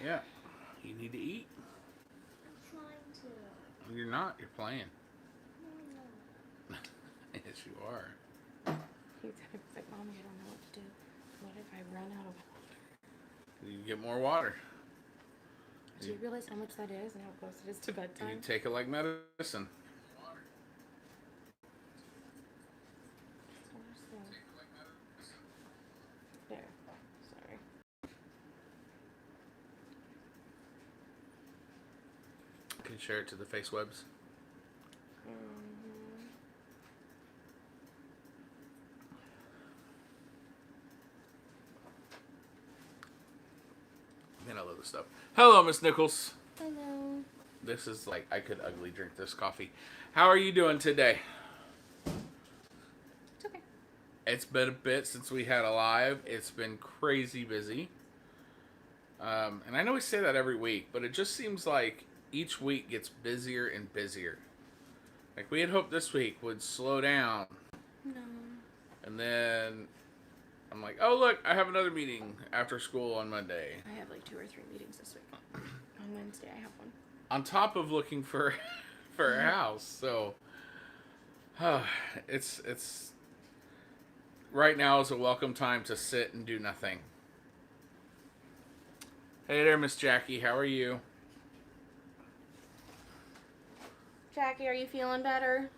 Yeah. You need to eat. I'm trying to. You're not. You're playing. No. Yes, you are. He's like, Mommy, I don't know what to do. What if I run out of water? You get more water. Do you realize how much that is and how close it is to You bedtime? take it like medicine. There. Sorry. Can you share it to the face webs? Man, I love this stuff. Hello, Miss Nichols. Hello. This is like, I could ugly drink this coffee. How are you doing today? It's okay. It's been a bit since we had a live. It's been crazy busy. And I know we say that every week, but it just seems like each week gets busier and busier. Like, we had hoped this week would slow down. No. And then I'm like, oh, look, I have another meeting after school on Monday. I have like 2 or 3 meetings this week. On Wednesday, I have one. On top of looking for a house. So, it's right now is a welcome time to sit and do nothing. Hey there, Miss Jackie. How are you? Jackie, are you feeling better?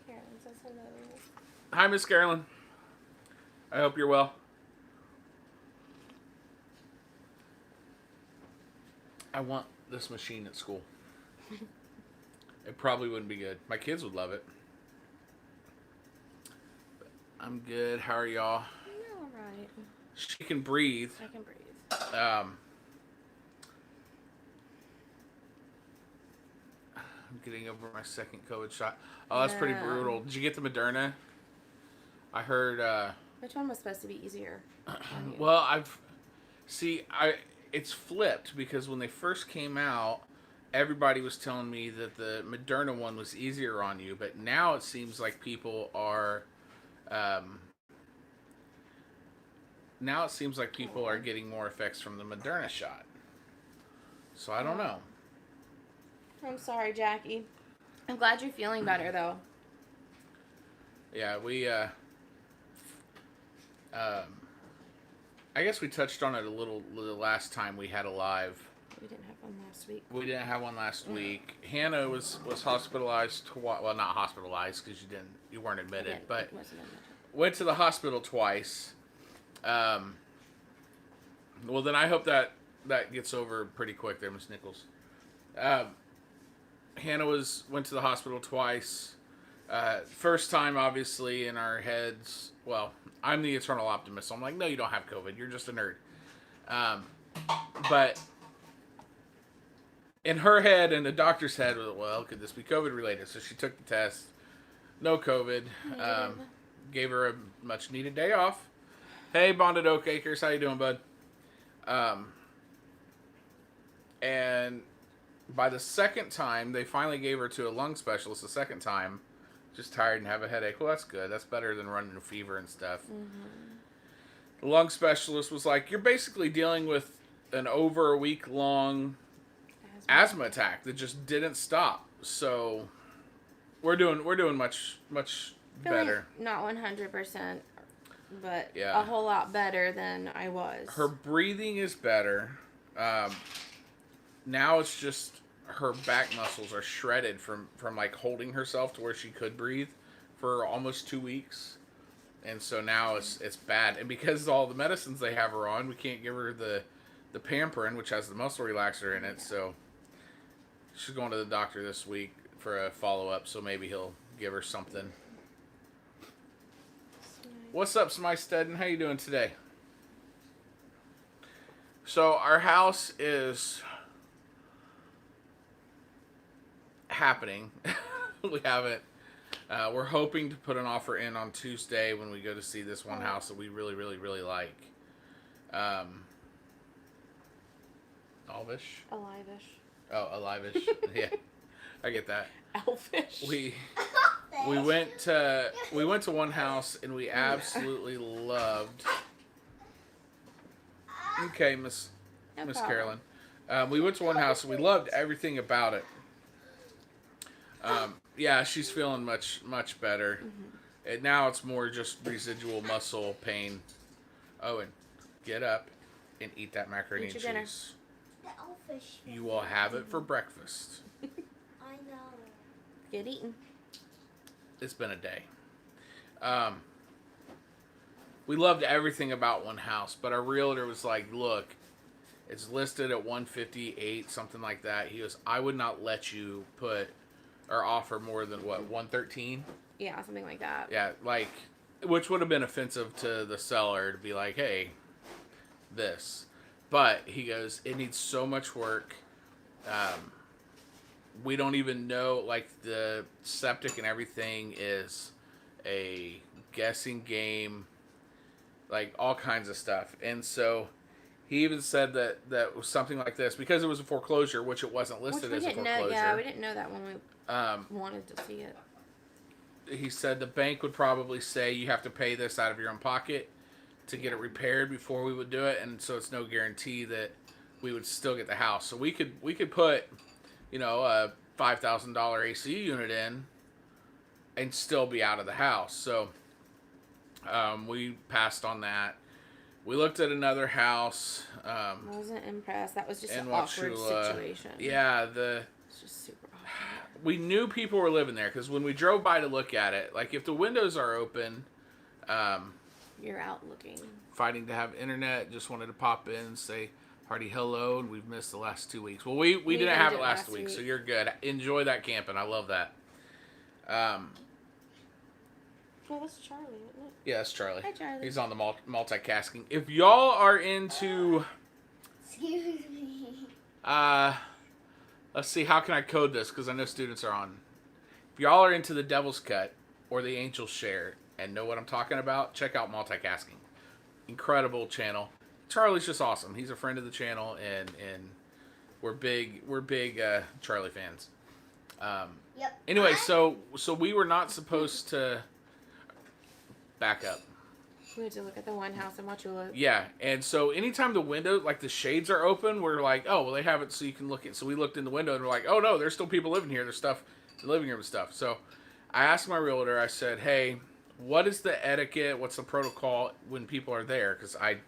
Carolyn says hello. Hi, Miss Carolyn. I hope you're well. I want this machine at school. It probably wouldn't be good. My kids would love it. But I'm good. How are y'all? You're all right. She can breathe. I can breathe. I'm getting over my second COVID shot. Oh, that's pretty brutal. Did you get the Moderna? I heard. Which one was supposed to be easier? On you? Well, it's flipped because when they first came out, everybody was telling me that the Moderna one was easier on you, but now it seems like people are. Now it seems like people are getting more effects from the Moderna shot. So I don't know. I'm sorry, Jackie. I'm glad you're feeling better, though. Yeah, I guess we touched on it a little the last time we had a live. We didn't have one last week. We didn't have one last week. Hannah was hospitalized twice. Well, not hospitalized because you weren't admitted, but went to the hospital twice. Well, then I hope that gets over pretty quick there, Miss Nichols. Hannah went to the hospital twice. First time, obviously, in our heads. Well, I'm the eternal optimist. So I'm like, no, you don't have COVID. You're just a nerd. But in her head and the doctor's head, well, could this be COVID related? So she took the test. No COVID. Gave her a much needed day off. Hey, Bonded Oak Acres, how you doing, bud? And by the second time, they finally gave her to a lung specialist the second time. Just tired and have a headache. Well, that's good. That's better than running a fever and stuff. Mm-hmm. The lung specialist was like, you're basically dealing with an over a week-long asthma attack that just didn't stop. So we're doing much better. Not 100%, but yeah, a whole lot better than I was. Her breathing is better. Now it's just her back muscles are shredded from like holding herself to where she could breathe for almost 2 weeks. And so now it's bad. And because all the medicines they have her on, we can't give her the Pamperin, which has the muscle relaxer in it. So she's going to the doctor this week for a follow-up, so maybe he'll give her something. What's up, Homesteading? How you doing today? So our house is happening. We haven't. We're hoping to put an offer in on Tuesday when we go to see this one house that we really, really, really like. Alvish? Alive-ish. Oh, alive-ish. Yeah, I get that. Elfish. We went to one house and we absolutely loved Okay, Miss No Miss problem. Carolyn. We went to one house and we loved everything about it. Yeah, she's feeling much better. And now it's more just residual muscle pain. Oh, and get up and eat that macaroni Eat and your dinner. cheese. The elfish. You will have it for breakfast. I know. Get eaten. It's been a day. We loved everything about one house, but our realtor was like, look, it's listed at 158, something like that. He goes, I would not let you put or offer more than what, 113? Yeah, something like that. Yeah, like, which would have been offensive to the seller to be like, hey, this. But he goes, it needs so much work. We don't even know, like, the septic and everything is a guessing game, like, all kinds of stuff. And so he even said that was something like this, because it was a foreclosure, which it wasn't listed as a foreclosure. Yeah, we didn't know that when we wanted to see it. He said the bank would probably say you have to pay this out of your own pocket to get it repaired before we would do it, and so it's no guarantee that we would still get the house. So we could put, a $5,000 AC unit in and still be out of the house. So we passed on that. We looked at another house. Wasn't impressed. That was just in an awkward Wauchula. situation. Yeah, It's just super awkward. we knew people were living there because when we drove by to look at it, like if the windows are open, You're out looking. fighting to have internet, just wanted to pop in and say hearty hello, and we've missed the last 2 weeks. Well, we didn't have it last week, so you're good. Enjoy that camping. I love that. Well, that's Charlie, isn't it? Yeah, that's Charlie. Hi, Charlie. He's on the multitasking. If y'all are into, Excuse me. let's see, how can I code this? Because I know students are on. If y'all are into the Devil's Cut or the Angel's Share and know what I'm talking about, check out Multitasking. Incredible channel. Charlie's just awesome. He's a friend of the channel, and we're big Charlie fans. Yep. Anyway, so we were not supposed to back up. We had to look at the one house in Wauchula. Yeah, and so anytime the window, like the shades are open, we're like, oh, well, they have it so you can look at. So we looked in the window and we're like, oh no, there's still people living here. There's stuff in the living room and stuff. So I asked my realtor, I said, hey, what is the etiquette? What's the protocol when people are there? Because I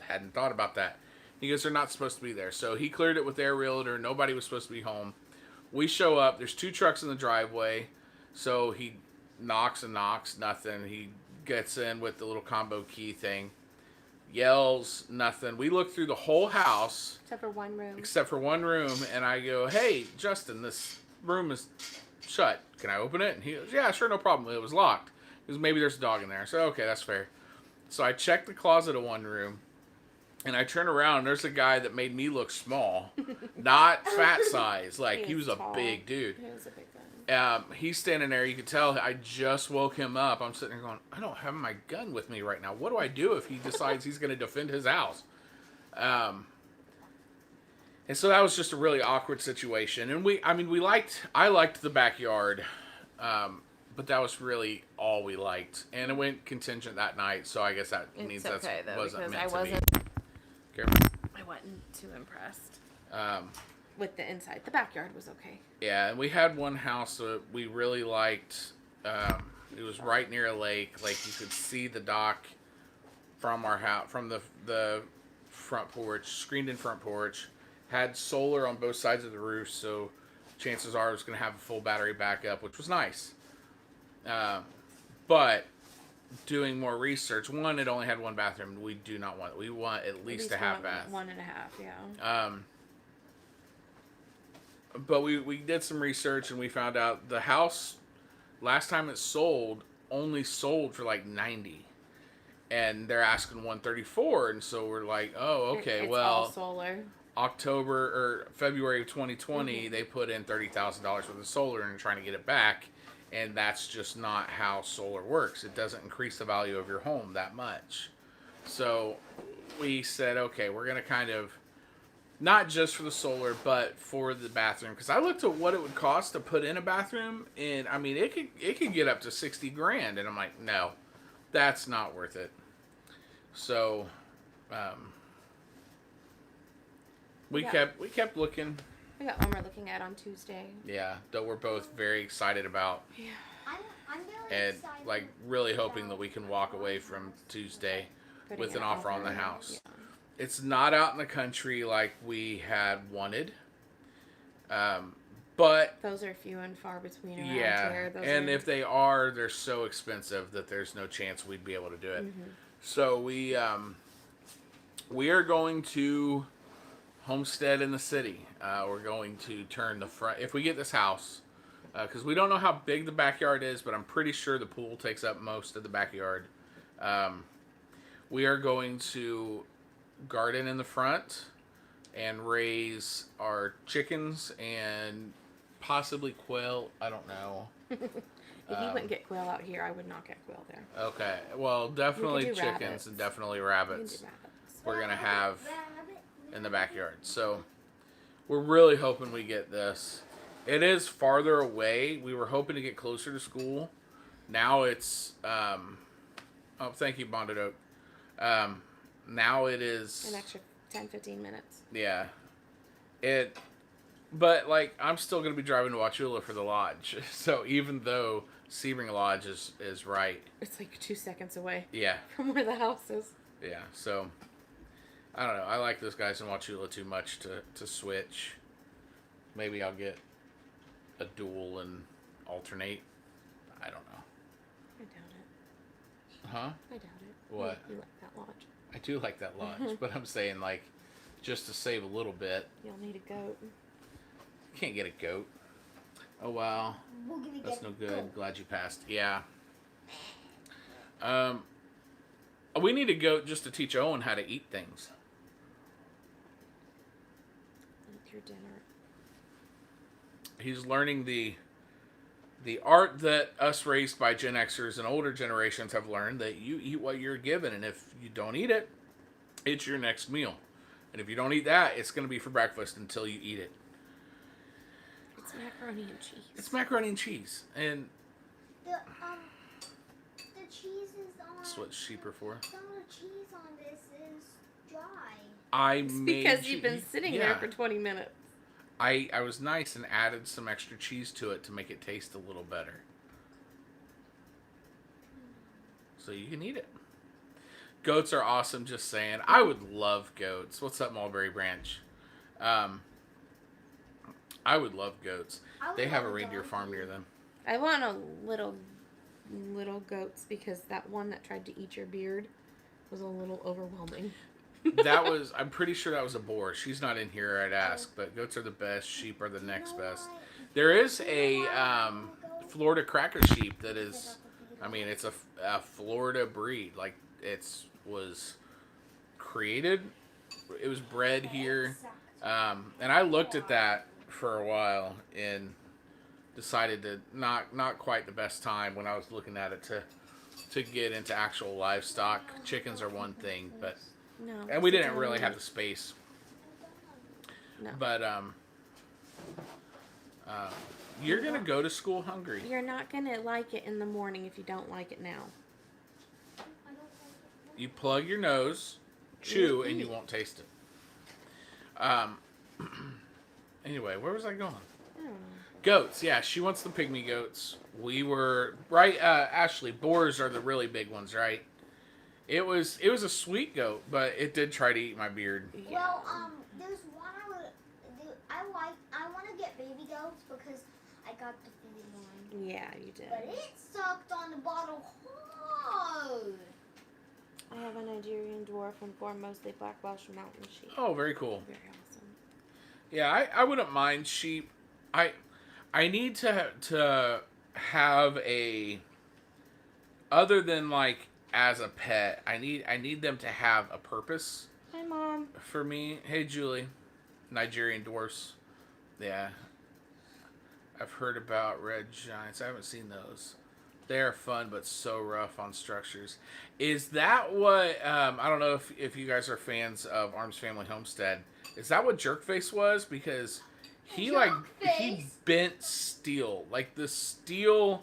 hadn't thought about that. He goes, they're not supposed to be there. So he cleared it with their realtor. Nobody was supposed to be home. We show up. There's 2 trucks in the driveway. So he knocks and knocks, nothing. He gets in with the little combo key thing, yells, nothing. We look through the whole house Except for one room. And I go, hey, Justin, this room is shut. Can I open it? And he goes, yeah, sure, no problem. It was locked. He goes, maybe there's a dog in there. I said, okay, that's fair. So I checked the closet of one room, and I turn around, and there's a guy that made me look small. Not fat size. Like, he was a big dude. He was a big guy. He's standing there. You can tell I just woke him up. I'm sitting there going, I don't have my gun with me right now. What do I do if he decides he's going to defend his house? And so that was just a really awkward situation. And I liked the backyard, but that was really all we liked. And it went contingent that night, so I guess that means that wasn't meant to be. Careful. I wasn't too impressed with the inside. The backyard was okay. Yeah, and we had one house that we really liked. It was right near a lake. Like, you could see the dock from our house, from the front porch, screened-in front porch. Had solar on both sides of the roof, so chances are it was going to have a full battery backup, which was nice. But doing more research, one, it only had one bathroom. We do not want it. We want at least a half bath. 1.5, yeah. But we did some research and we found out the house, last time it sold, only sold for like 90. And they're asking 134, and so we're like, oh, okay, it's well, all solar. October or February of 2020, they put in $30,000 worth of solar and trying to get it back, and that's just not how solar works. It doesn't increase the value of your home that much. So we said, okay, we're going to kind of, not just for the solar, but for the bathroom, because I looked at what it would cost to put in a bathroom, and I mean, it could get up to $60,000, and I'm like, no, that's not worth it. So we kept looking. We got one we're looking at on Tuesday. Yeah, that we're both very excited about. Yeah. I'm very And excited. like really hoping that we can walk away from Tuesday with an offer on the house. Yeah. It's not out in the country like we had wanted. But those are few and far between around yeah, here. and if they are, they're so expensive that there's no chance we'd be able to do it. Mm-hmm. So we are going to Homestead in the city. We're going to turn the front if we get this house, because we don't know how big the backyard is, but I'm pretty sure the pool takes up most of the backyard. We are going to garden in the front and raise our chickens and possibly quail. I don't know. If you wouldn't get quail out here, I would not get quail there. Okay. Well, definitely do chickens rabbits. and definitely You rabbits. can do rabbits. We're going to have Rabbit. in the backyard. So we're really hoping we get this. It is farther away. We were hoping to get closer to school. Now it's oh, thank you, Bonded Oak. Now it is An extra 10, 15 minutes. yeah. But like I'm still going to be driving to Wauchula for the lodge. So even though Sebring Lodge is right. It's like 2 seconds away Yeah. from where the house is. Yeah. So I don't know. I like those guys in Wauchula too much to switch. Maybe I'll get a dual and alternate. I don't know. I doubt it. Huh? I doubt it. What? You like that lodge. I do like that lodge, but I'm saying like just to save a little bit. You'll need a goat. Can't get a goat. Oh wow. We're gonna That's get no good. goat. Glad you passed. Yeah. We need a goat just to teach Owen how to eat things. Eat your dinner. He's learning the art that us raised by Gen Xers and older generations have learned, that you eat what you're given, and if you don't eat it, it's your next meal. And if you don't eat that, it's going to be for breakfast until you eat it. It's macaroni and cheese. It's macaroni and cheese. And The cheese is on. that's what sheep are for. Some of the cheese on this is dry. I It's made because you've been sitting there yeah. for 20 minutes. I was nice and added some extra cheese to it to make it taste a little better. So you can eat it. Goats are awesome, just saying. I would love goats. What's up, Mulberry Branch? I would love goats. They have a reindeer farm near them. I want a little goats because that one that tried to eat your beard was a little overwhelming. I'm pretty sure that was a boar. She's not in here, I'd ask, but goats are the best. Sheep are the next best. There is a Florida cracker sheep that is, I mean, it's a Florida breed. Like, was created, it was bred here. And I looked at that for a while and decided that not quite the best time when I was looking at it to get into actual livestock. Chickens are one thing, but No. and we didn't really have the space. No. But you're gonna go to school hungry. You're not gonna like it in the morning if you don't like it now. You plug your nose, chew, and you won't taste it. Anyway, where was I going? I don't know. Goats, yeah, she wants the pygmy goats. We were right. Ashley, boars are the really big ones, right? It was a sweet goat, but it did try to eat my beard. Yeah. Well, there's one I want to get baby goats because I got the feed one. Yeah, you did. But it sucked on the bottle hard. I have a Nigerian dwarf and 4 mostly black Welsh mountain sheep. Oh, very cool. Very awesome. Yeah, I wouldn't mind sheep. I need to have a, other than like as a pet, I need them to have a purpose. Hi, Mom. For me. Hey, Julie. Nigerian dwarfs. Yeah. I've heard about red giants. I haven't seen those. They're fun, but so rough on structures. Is that what, I don't know if you guys are fans of Arms Family Homestead. Is that what Jerkface was? Because he he bent steel. Like the steel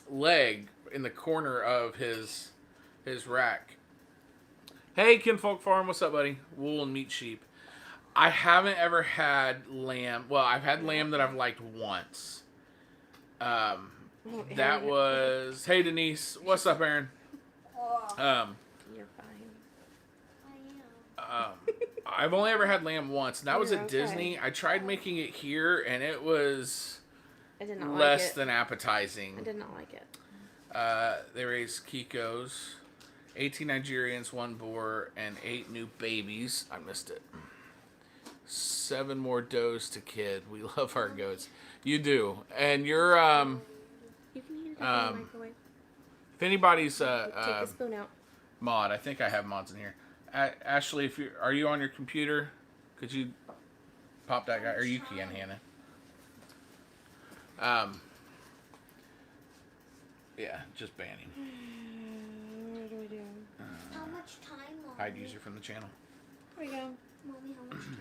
leg in the corner of his rack. Hey, Kinfolk Farm. What's up, buddy? Wool and meat sheep. I haven't ever had lamb. Well, I've had lamb that I've liked once. Oh, That Aaron, was. Hey, Denise. What's up, Aaron? Um, You're fine. I am. I've only ever had lamb once, and that was You're at okay. Disney. I tried making it here, and it was I did not less like it. than appetizing. I did not like it. They raised Kikos, 18 Nigerians, 1 boar, and 8 new babies. I missed it. 7 more does to kid. We love our goats. You do. And you're, You can eat it in the microwave. if anybody's, Take the spoon out. mod, I think I have mods in here. Ashley, if are you on your computer? Could you pop that guy? Or you can, Hannah. Yeah, just ban him. What do we do? How much time, Mommy? Hide user from the channel. There we go. Mommy, how much time?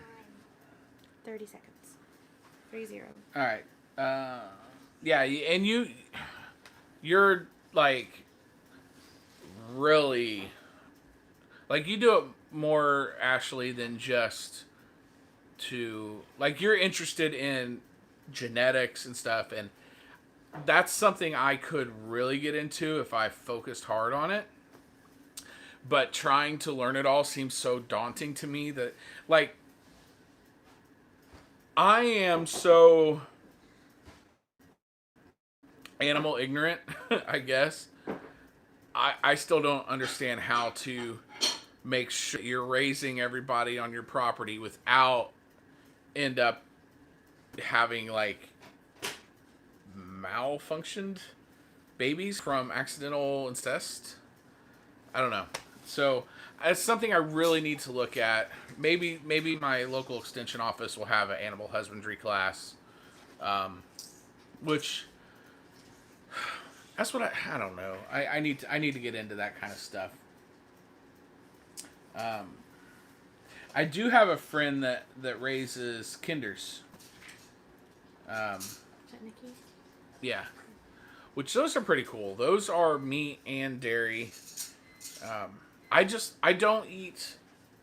30 seconds. 3-0. All right. Yeah, and you're like really like you do it more, Ashley, than just to like you're interested in genetics and stuff, and that's something I could really get into if I focused hard on it. But trying to learn it all seems so daunting to me that like I am so animal ignorant, I guess. I still don't understand how to make sure you're raising everybody on your property without end up having like malfunctioned babies from accidental incest. I don't know. So it's something I really need to look at. Maybe my local extension office will have an animal husbandry class, which that's what I don't know. I need to get into that kind of stuff. I do have a friend that raises kinders. Is that Nikki? Yeah, which those are pretty cool. Those are meat and dairy. I don't eat.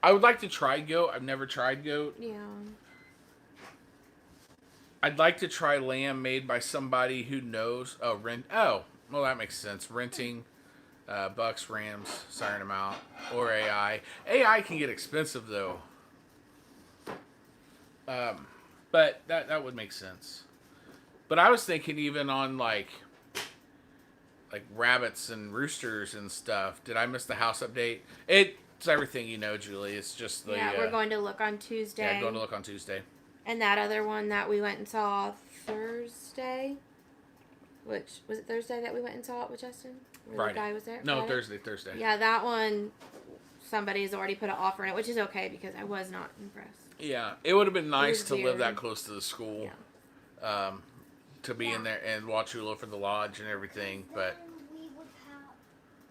I would like to try goat. I've never tried goat. Yeah. I'd like to try lamb made by somebody who knows. Oh, well, that makes sense. Renting bucks, rams, siring them out, or AI. AI can get expensive though. But that would make sense. But I was thinking even on like rabbits and roosters and stuff. Did I miss the house update? It's everything you know, Julie. It's just the we're going to look on Tuesday. Yeah, going to look on Tuesday. And that other one that we went and saw Thursday, which was it Thursday that we went and saw it with Justin? Where Friday. The guy was there. No, Friday? Thursday. Yeah, that one. Somebody's already put an offer in it, which is okay because I was not impressed. Yeah, it would have been nice to live weird. that close to the school. Yeah. To be in there and watch Hula for the lodge and everything, but Then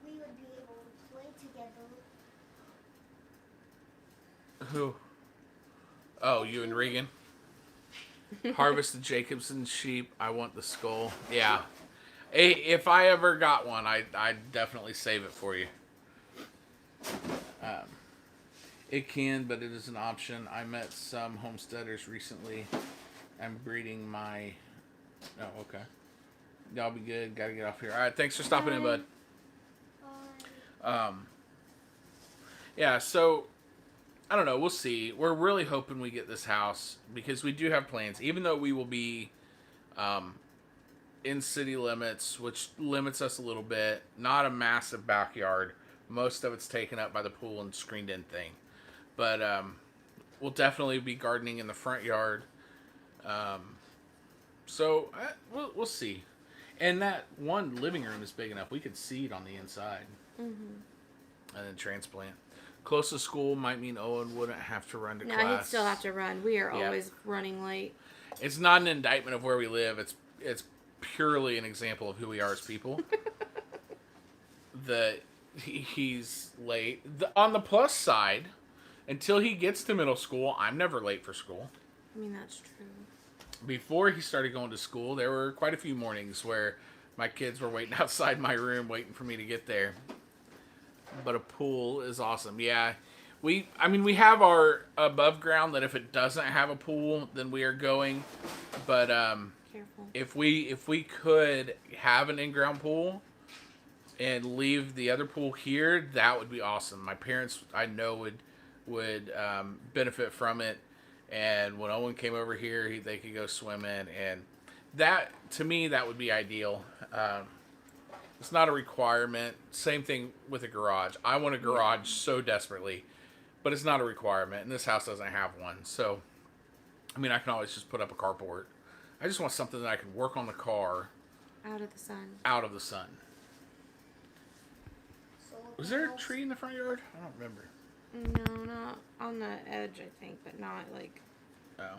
we would be able to play together. who? Oh, you and Regan. Harvest the Jacobson sheep. I want the skull. Yeah. If I ever got one, I'd definitely save it for you. It can, but it is an option. I met some homesteaders recently. I'm breeding my... Oh, okay. Y'all be good. Gotta get off here. All right, thanks for stopping in, bud. Yeah, so... I don't know. We'll see. We're really hoping we get this house because we do have plans. Even though we will be in city limits, which limits us a little bit. Not a massive backyard. Most of it's taken up by the pool and screened-in thing. But we'll definitely be gardening in the front yard. So we'll see. And that one living room is big enough. We could seed on the inside. Mm-hmm. And then transplant. Closest school might mean Owen wouldn't have to run to class. No, he'd still have to run. We are always running late. It's not an indictment of where we live. It's purely an example of who we are as people. That he's late. On the plus side, until he gets to middle school, I'm never late for school. I mean, that's true. Before he started going to school, there were quite a few mornings where my kids were waiting outside my room waiting for me to get there. But a pool is awesome. Yeah, We have our above ground that if it doesn't have a pool, then we are going. But Careful. if we could have an in-ground pool and leave the other pool here, that would be awesome. My parents, I know, would benefit from it. And when Owen came over here, they could go swimming, and that, to me, that would be ideal. It's not a requirement. Same thing with a garage. I want a garage so desperately, but it's not a requirement, and this house doesn't have one. So, I mean, I can always just put up a carport. I just want something that I can work on the car. Out of the sun. Out of the sun. So Was there a tree in the front yard? I don't remember. No, not on the edge, I think, but not like. Oh.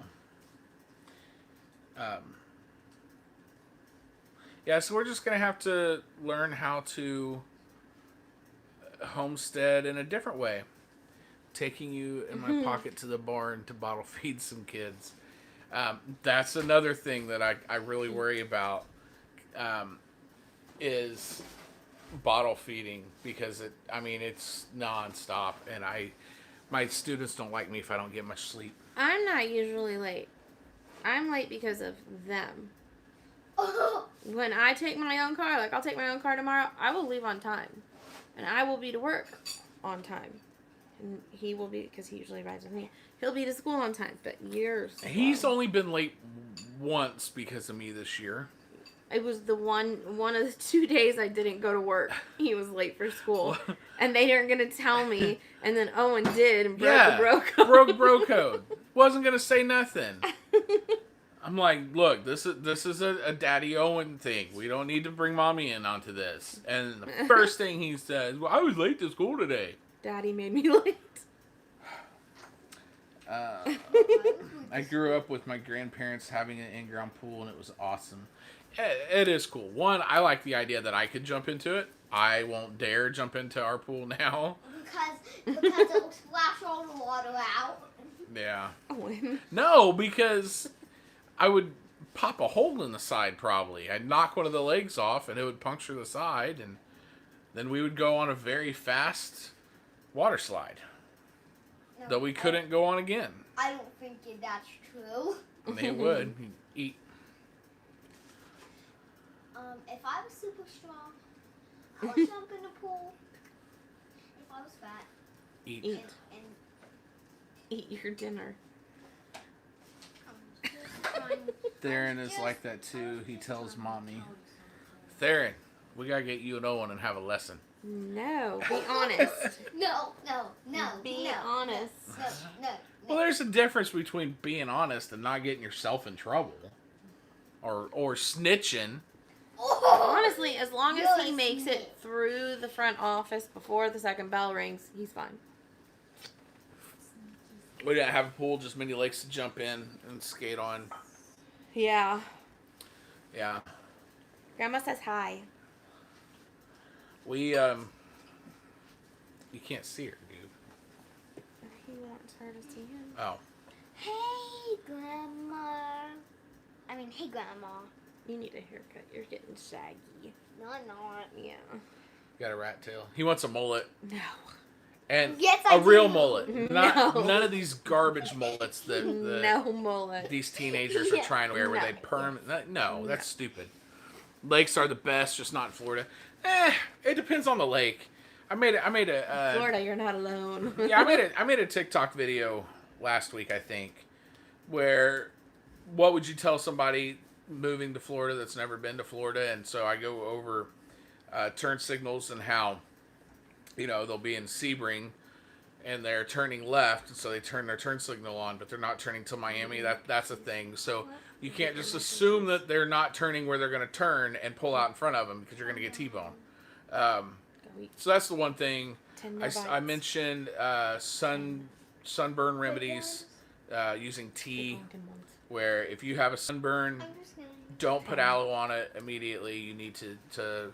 Yeah, so we're just going to have to learn how to homestead in a different way. Taking you in my pocket to the barn to bottle feed some kids. That's another thing that I really worry about is bottle feeding, because it's nonstop, and my students don't like me if I don't get much sleep. I'm not usually late. I'm late because of them. When I take my own car, like I'll take my own car tomorrow, I will leave on time. And I will be to work on time. And he will be, because he usually rides with me, he'll be to school on time. But years ago, He's only been late once because of me this year. it was the one of the 2 days I didn't go to work. He was late for school. And they weren't going to tell me. And then Owen did and broke the bro code. Broke bro code. Wasn't going to say nothing. I'm like, look, this is a Daddy Owen thing. We don't need to bring Mommy in onto this. And the first thing he says, well, I was late to school today. Daddy made me late. I grew up with my grandparents having an in-ground pool, and it was awesome. It is cool. One, I like the idea that I could jump into it. I won't dare jump into our pool now. Because it'll splash all the water out. Yeah. Owen. No, because I would pop a hole in the side probably. I'd knock one of the legs off, and it would puncture the side, and then we would go on a very fast water slide No, that we couldn't go on again. I don't think that's true. And they would eat. If I was super strong, I would jump in the pool. If I was fat. Eat. And Eat your dinner. Theron is like that too. He tells Mommy, Theron, we gotta get you and Owen and have a lesson. No, be honest. No. Be no, honest. No. Well, there's a difference between being honest and not getting yourself in trouble. Or snitching. Honestly, as long as he You're makes snitch. it through the front office before the second bell rings, he's fine. We didn't have a pool, just mini lakes to jump in and skate on. Yeah. Yeah. Grandma says hi. We, you can't see her, dude. He wants her to see him. Oh. Hey, Grandma. Hey, Grandma. You need a haircut. You're getting shaggy. No, I'm not. Yeah. Got a rat tail. He wants a mullet. No. And Yes, a I real do. mullet. No. None of these garbage mullets that No mullet. these teenagers are trying to wear where they perm. No, that's stupid. Lakes are the best, just not in Florida. It depends on the lake. I made a Florida, you're not alone. yeah, I made a TikTok video last week, I think, where what would you tell somebody moving to Florida that's never been to Florida? And so I go over turn signals and how, they'll be in Sebring and they're turning left, and so they turn their turn signal on, but they're not turning to Miami. That's a thing. So you can't just assume that they're not turning where they're going to turn and pull out in front of them, because you're going to get T-boned. So that's the one thing. I mentioned Sunburn Remedies using tea, where if you have a sunburn, don't put aloe on it immediately. You need to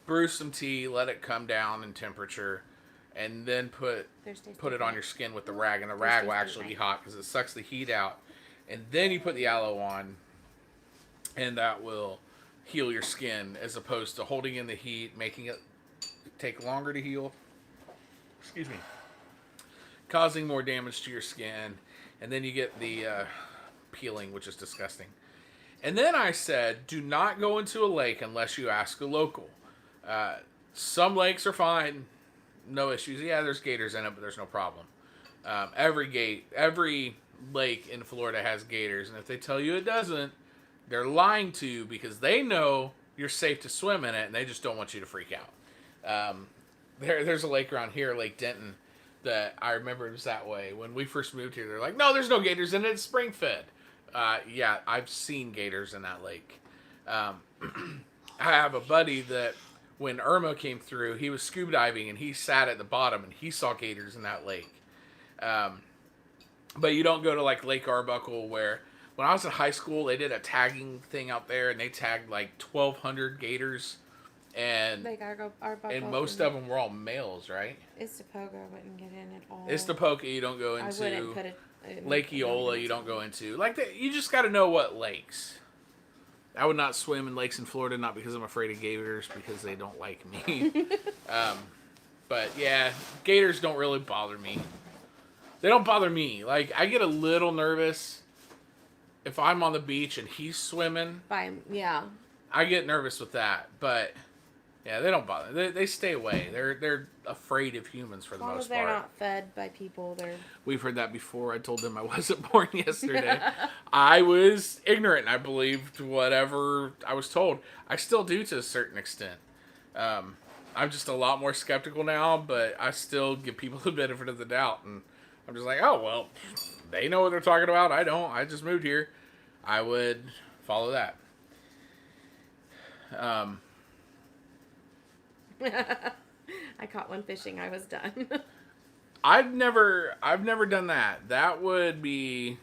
brew some tea, let it come down in temperature, and then put it on your skin with the rag, and the rag will actually be hot because it sucks the heat out. And then you put the aloe on, and that will heal your skin, as opposed to holding in the heat, making it take longer to heal. Excuse me. causing more damage to your skin. And then you get the peeling, which is disgusting. And then I said, do not go into a lake unless you ask a local. Some lakes are fine. No issues. Yeah, there's gators in it, but there's no problem. Every lake in Florida has gators. And if they tell you it doesn't, they're lying to you because they know you're safe to swim in it, and they just don't want you to freak out. There's a lake around here, Lake Denton, that I remember it was that way. When we first moved here, they're like, no, there's no gators in it. It's spring-fed. Yeah, I've seen gators in that lake. I have a buddy that when Irma came through, he was scuba diving, and he sat at the bottom, and he saw gators in that lake. But you don't go to, like, Lake Arbuckle, where when I was in high school, they did a tagging thing out there, and they tagged, like, 1,200 gators. And Like Arbuckle. and most of them were all males, right? Istapoga wouldn't get in at all. Istapoka you don't go I into. wouldn't put Lake Eola you don't go into. You just got to know what lakes. I would not swim in lakes in Florida, not because I'm afraid of gators, because they don't like me. But yeah, gators don't really bother me. They don't bother me. Like, I get a little nervous if I'm on the beach and he's swimming. Yeah. I get nervous with that, but yeah, they don't bother. They stay away. They're afraid of humans for the most part. As long as they're not fed by people, they're... We've heard that before. I told them I wasn't born yesterday. I was ignorant. I believed whatever I was told. I still do to a certain extent. I'm just a lot more skeptical now, but I still give people the benefit of the doubt. And I'm just like, oh, well, they know what they're talking about. I don't. I just moved here. I would follow that. I caught one fishing. I was done. I've never done that. That would be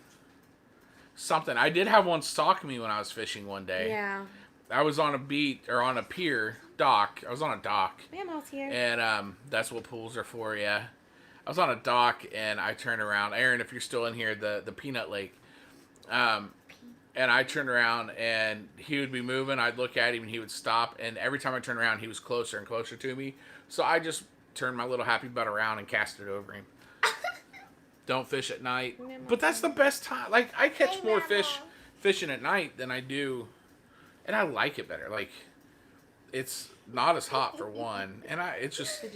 something. I did have one stalk me when I was fishing one day. Yeah. I was on a beat or on a pier dock. I was on a dock. Mammo's here. And that's what pools are for, yeah. I was on a dock and I turned around. Aaron, if you're still in here, the Peanut Lake. And I turned around, and he would be moving. I'd look at him, and he would stop. And every time I turned around, he was closer and closer to me. So I just turned my little happy butt around and cast it over him. Don't fish at night. But that's the best time. Like, I catch more fish fishing at night than I do. And I like it better. Like, it's not as hot for one. And it's just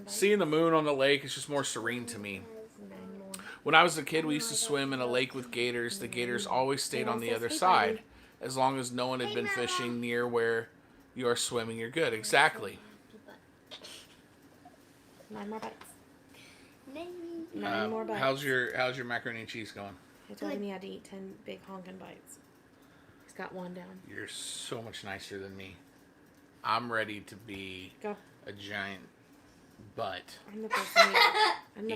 seeing the moon on the lake is just more serene to me. When I was a kid, we used to swim in a lake with gators. The gators always stayed on the other side. As long as no one had been fishing near where you are swimming, you're good. Exactly. 9 more bites. 9 more bites. How's your macaroni and cheese going? He told me he had to eat 10 big honking bites. He's got 1 down. You're so much nicer than me. I'm ready to be a giant butt. I'm the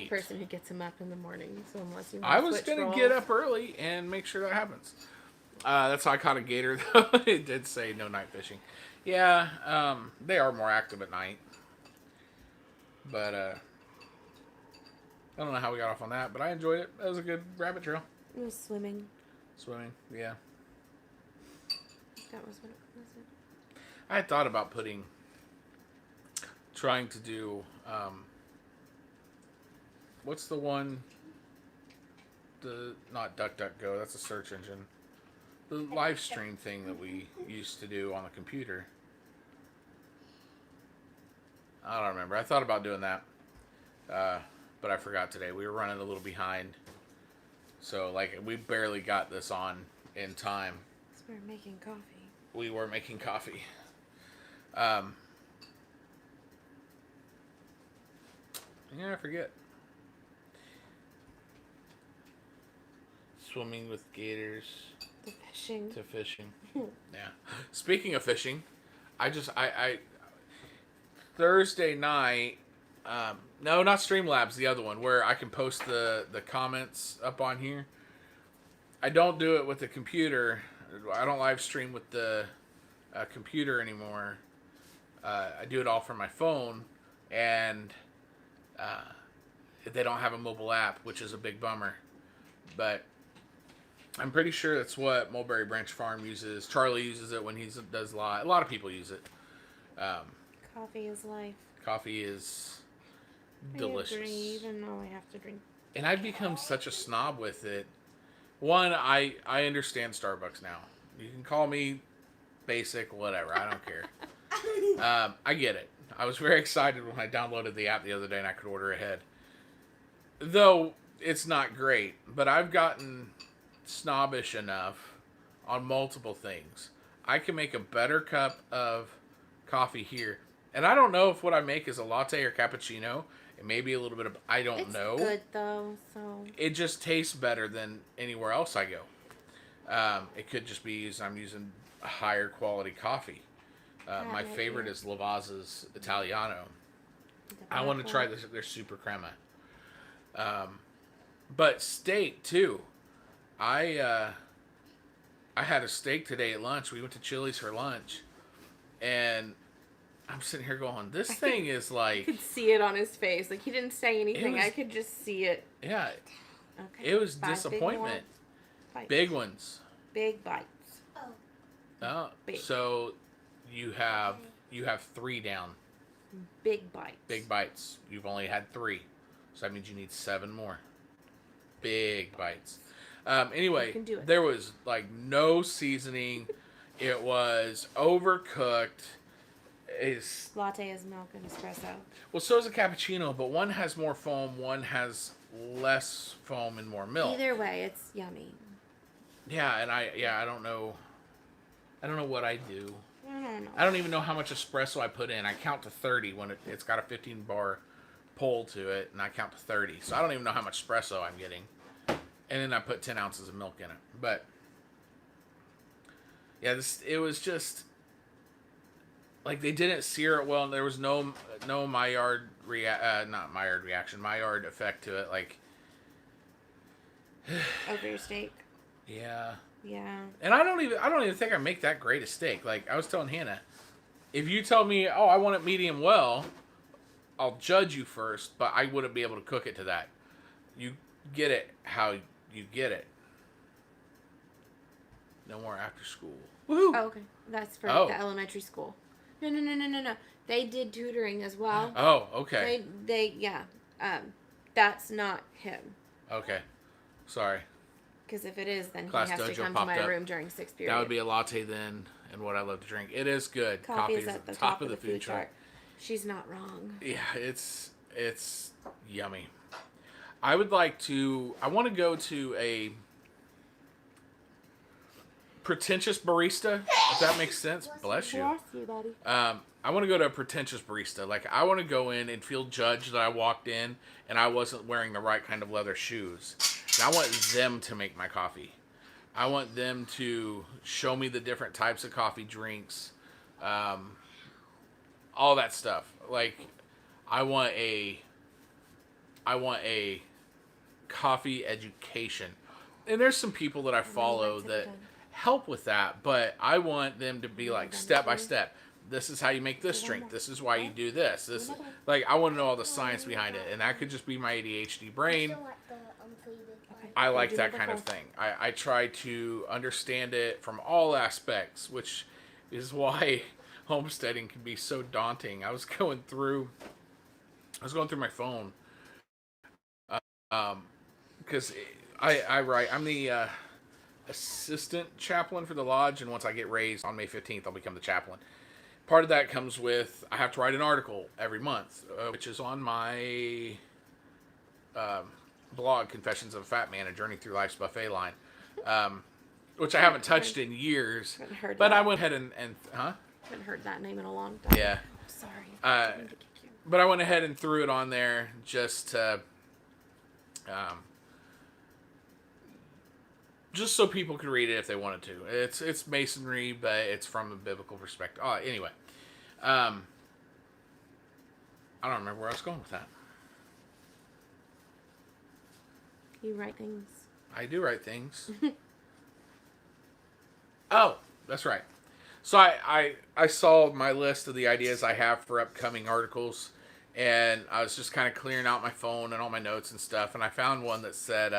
person who gets him up in the morning. So unless you I was going to get up early and make sure that happens. That's how I caught a gator, though. It did say no night fishing. Yeah, they are more active at night. But I don't know how we got off on that, but I enjoyed it. That was a good rabbit trail. It was swimming. Swimming, yeah. That was what it was. I had thought about trying to do, what's the one, not DuckDuckGo, that's a search engine. The live stream thing that we used to do on the computer. I don't remember. I thought about doing that, but I forgot today. We were running a little behind. So, like, we barely got this on in time. We were making coffee. We were making coffee. Yeah, I forget. Swimming with gators. To fishing. Yeah. Speaking of fishing, I Thursday night, no, not Streamlabs, the other one, where I can post the comments up on here. I don't do it with the computer. I don't live stream with the computer anymore. I do it all from my phone, and they don't have a mobile app, which is a big bummer. But I'm pretty sure that's what Mulberry Branch Farm uses. Charlie uses it when he does live. A lot of people use it. Coffee is life. Coffee is delicious. I agree, even though I have to drink And I've become such a snob with it. One, I understand Starbucks now. You can call me basic, whatever. I don't care. I get it. I was very excited when I downloaded the app the other day and I could order ahead. Though it's not great, but I've gotten snobbish enough on multiple things. I can make a better cup of coffee here. And I don't know if what I make is a latte or cappuccino. It may be a little bit of, I don't know. It's good though, so. It just tastes better than anywhere else I go. It could just be I'm using a higher quality coffee. My favorite is Lavazza's Italiano. I want to try their super crema. But steak too. I had a steak today at lunch. We went to Chili's for lunch, and I'm sitting here going, "This thing is like." I could see it on his face. Like he didn't say anything. I could just see it. Yeah. Okay. It was disappointment. Big ones. Big bites. Oh. Big. So you have 3 down. Big bites. Big bites. You've only had 3, so that means you need 7 more. Big bites. Anyway, there was like no seasoning. It was overcooked. Latte is milk and espresso. Well, so is a cappuccino, but one has more foam, one has less foam and more milk. Either way, it's yummy. Yeah, and I don't know. I don't know what I do. I don't know. I don't even know how much espresso I put in. I count to 30 when it's got a 15 bar pull to it, and I count to 30. So I don't even know how much espresso I'm getting. And then I put 10 ounces of milk in it. But yeah, it was just like they didn't sear it well, and there was no Maillard Maillard effect to it. Like over your steak. Yeah. Yeah. And I don't even think I make that great a steak. Like I was telling Hannah, if you tell me, oh, I want it medium well, I'll judge you first, but I wouldn't be able to cook it to that. You get it how you get it. No more after school. Woohoo! Oh, okay. That's for the elementary school. No. They did tutoring as well. Oh, okay. Yeah. That's not him. Okay. Sorry. Because if it is, then Class he has to Dojo come to my up. room during 6th period. That would be a latte then, and what I love to drink. It is good. Coffee is at the top of the food chart. She's not wrong. Yeah, it's yummy. I would like to. I want to go to a pretentious barista, if that makes sense. Bless you. Bless you, buddy. I want to go to a pretentious barista. Like, I want to go in and feel judged that I walked in and I wasn't wearing the right kind of leather shoes. And I want them to make my coffee. I want them to show me the different types of coffee drinks, all that stuff. Like, I want a coffee education. And there's some people that I follow that help with that, but I want them to be like step by step. This is how you make this drink. This is why you do this. Like, I want to know all the science behind it, and that could just be my ADHD brain. I like that kind of thing. I try to understand it from all aspects, which is why homesteading can be so daunting. I was going through my phone, because I write. I'm the assistant chaplain for the lodge, and once I get raised on May 15th, I'll become the chaplain. Part of that comes with I have to write an article every month, which is on my blog, Confessions of a Fat Man, A Journey Through Life's Buffet Line, which I haven't touched in years. But I went ahead and Haven't heard that name in a long time. Yeah. Sorry. But I went ahead and threw it on there just to, just so people could read it if they wanted to. It's masonry, but it's from a biblical perspective. Anyway, I don't remember where I was going with that. You write things. I do write things. Oh, that's right. So I saw my list of the ideas I have for upcoming articles, and I was just kind of clearing out my phone and all my notes and stuff, and I found one that said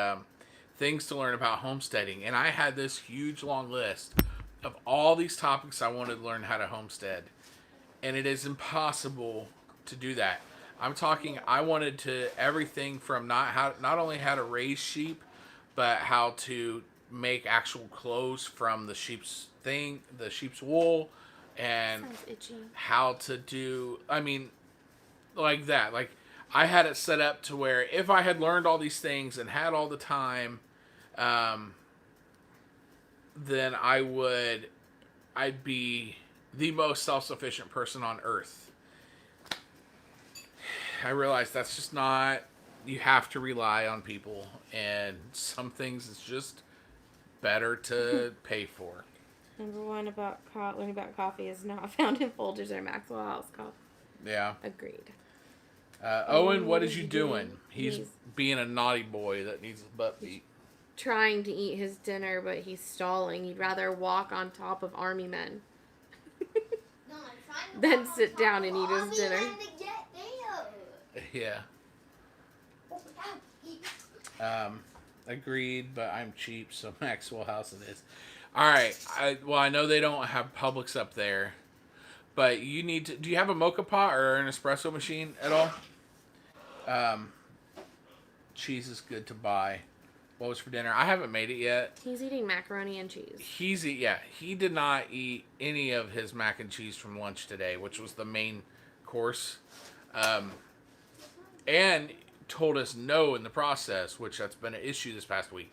things to learn about homesteading, and I had this huge long list of all these topics I wanted to learn how to homestead, and it is impossible to do that. I'm talking. I wanted to everything from not only how to raise sheep, but how to make actual clothes from the sheep's wool, and Sounds itchy. how to do. I mean, like that. Like I had it set up to where if I had learned all these things and had all the time, then I'd be the most self-sufficient person on earth. I realize that's just not. You have to rely on people, and some things it's just better to pay for. Number one about learning about coffee is not found in Folgers or Maxwell House coffee. Yeah. Agreed. Owen, what is you doing? He's being a naughty boy that needs his butt beat. Trying to eat his dinner, but he's stalling. He'd rather walk on top of army men No, I'm trying to than walk sit on down top and of eat his Army dinner. men to get there. Yeah. Oh, Agreed, but I'm cheap, so Maxwell House it is. All right. I know they don't have Publix up there, but you need to. Do you have a mocha pot or an espresso machine at all? Cheese is good to buy. What was for dinner? I haven't made it yet. He's eating macaroni and cheese. He did not eat any of his mac and cheese from lunch today, which was the main course, and told us no in the process, which that's been an issue this past week.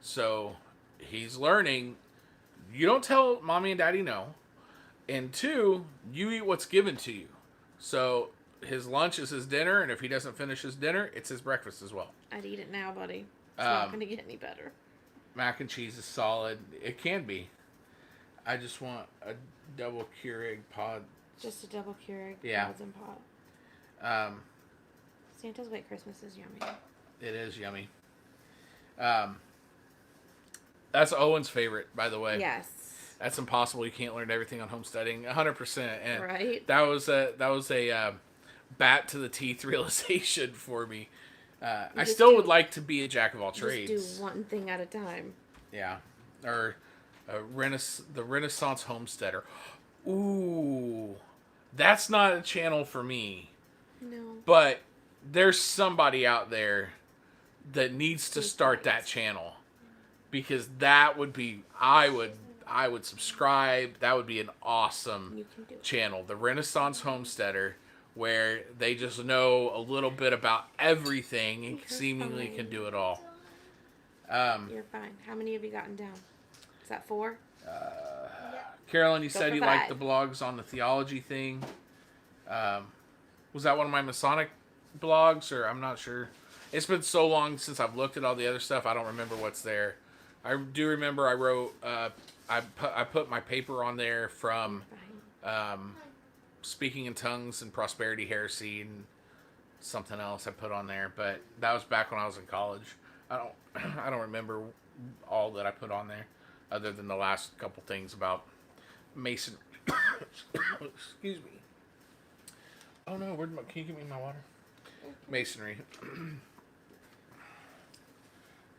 So he's learning. You don't tell mommy and daddy no, and two, you eat what's given to you. So his lunch is his dinner, and if he doesn't finish his dinner, it's his breakfast as well. I'd eat it now, buddy. It's not going to get any better. Mac and cheese is solid. It can be. I just want a double Keurig pod. Just a double Keurig. Yeah. Pods and pot. Um, Santa's White Christmas is yummy. It is yummy. That's Owen's favorite, by the way. Yes. That's impossible. You can't learn everything on homesteading. 100%. And Right. that was a bat to the teeth realization for me. I still would like to be a jack of all trades. Just do one thing at a time. Yeah. Or the Renaissance Homesteader. Ooh. That's not a channel for me. No. But there's somebody out there that needs to start that channel. Because that would be... I would subscribe. That would be an awesome channel. The Renaissance Homesteader, where they just know a little bit about everything and seemingly can do it all. You're fine. How many have you gotten down? Is that 4? Carolyn, you said you liked the 5. blogs on the theology thing. Was that one of my Masonic blogs, or I'm not sure. It's been so long since I've looked at all the other stuff. I don't remember what's there. I do remember I wrote. I put my paper on there from Speaking in Tongues and Prosperity Heresy and something else I put on there, but that was back when I was in college. I don't remember all that I put on there, other than the last couple things about Mason. Excuse me. Oh no, can you give me my water? Masonry.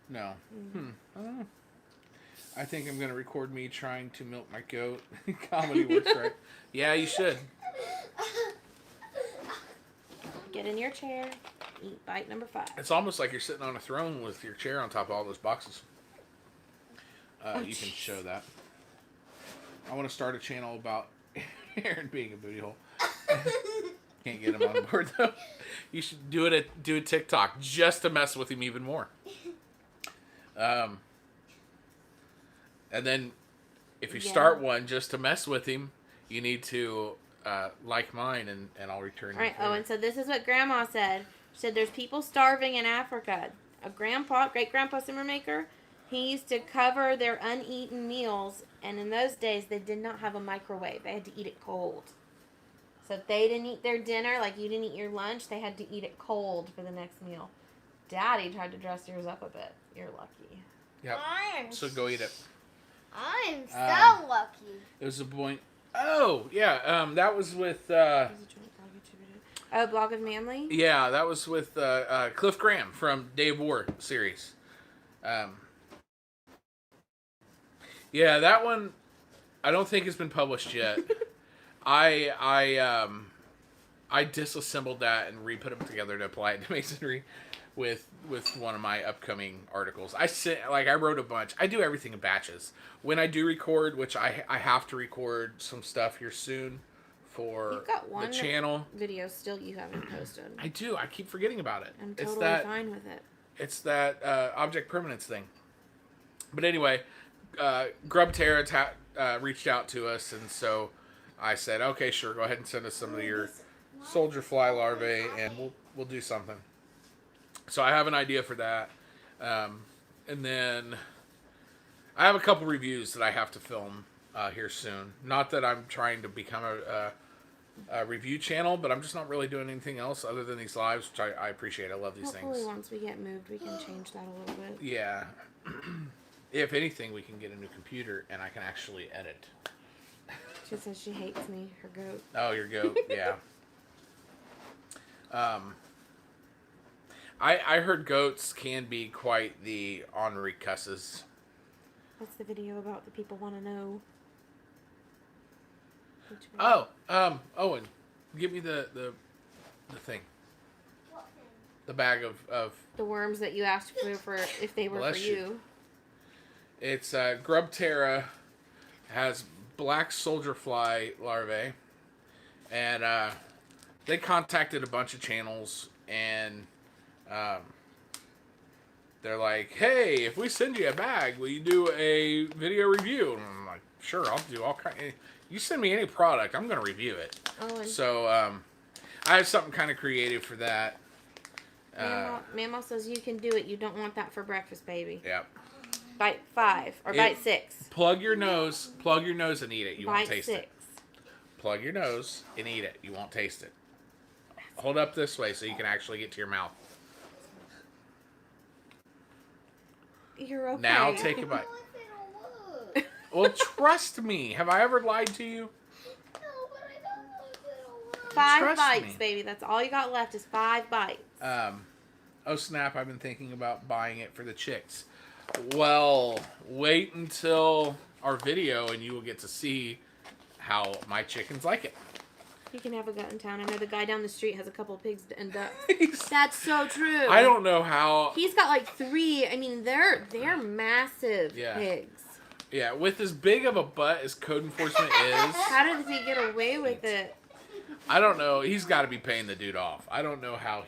No. I think I'm going to record me trying to milk my goat. Comedy works, right? Yeah, you should. Get in your chair. Eat bite number 5. It's almost like you're sitting on a throne with your chair on top of all those boxes. You can show that. I want to start a channel about Aaron being a booty hole. Can't get him on board, though. You should do a TikTok just to mess with him even more. And then, if you start one just to mess with him, you need to like mine, and I'll return. All right, Owen. So this is what Grandma said. She said there's people starving in Africa. A great grandpa simmer maker, he used to cover their uneaten meals, and in those days they did not have a microwave. They had to eat it cold. So if they didn't eat their dinner, like you didn't eat your lunch, they had to eat it cold for the next meal. Daddy tried to dress yours up a bit. You're lucky. Yep. So go eat it. I'm so lucky. It was a point. Oh, yeah. That was with... Blog of Manly? Yeah, that was with Cliff Graham from Day of War series. Yeah, that one I don't think has been published yet. I I disassembled that and re-put them together to apply it to masonry with one of my upcoming articles. I wrote a bunch. I do everything in batches. When I do record, which I have to record some stuff here soon for You've got one the channel. video still you haven't posted. I do. I keep forgetting about it. I'm totally fine with it. It's that object permanence thing. But anyway, Grubterra reached out to us, and so I said, okay, sure, go ahead and send us some of your soldier fly larvae, and we'll do something. So I have an idea for that. And then I have a couple reviews that I have to film here soon. Not that I'm trying to become a review channel, but I'm just not really doing anything else other than these lives, which I appreciate. I love these Hopefully things. once we get moved, we can change that a little bit. Yeah. If anything, we can get a new computer, and I can actually edit. She says she hates me, her goat. Oh, your goat, yeah. I heard goats can be quite the ornery cusses. What's the video about? The people want to know. Owen, give me the thing. What thing? The bag of The worms that you asked for if they were Bless for you. you. It's Grubterra has black soldier fly larvae, and they contacted a bunch of channels, and they're like, hey, if we send you a bag, will you do a video review? And I'm like, sure, I'll do all kind. You send me any product, I'm gonna review it. Oh, and So I have something kind of creative for that. Mama says you can do it. You don't want that for breakfast, baby. Yeah. Bite 5 or bite 6. Plug your nose and eat it. You won't Bite taste 6. it. Plug your nose and eat it. You won't taste it. Hold up this way so you can actually get to your mouth. You're okay. Now take a bite. No, if it'll work. Well, trust me. Have I ever lied to you? No, but I don't know if it'll work. 5 Trust bites, me. baby. That's all you got left is 5 bites. Oh snap, I've been thinking about buying it for the chicks. Well, wait until our video and you will get to see how my chickens like it. You can have a gut in town. I know the guy down the street has a couple of pigs and ducks. That's so true. I don't know how. He's got like 3. I mean, they're massive pigs. Yeah, with as big of a butt as code enforcement is. How did he get away with it? I don't know. He's got to be paying the dude off. I don't know how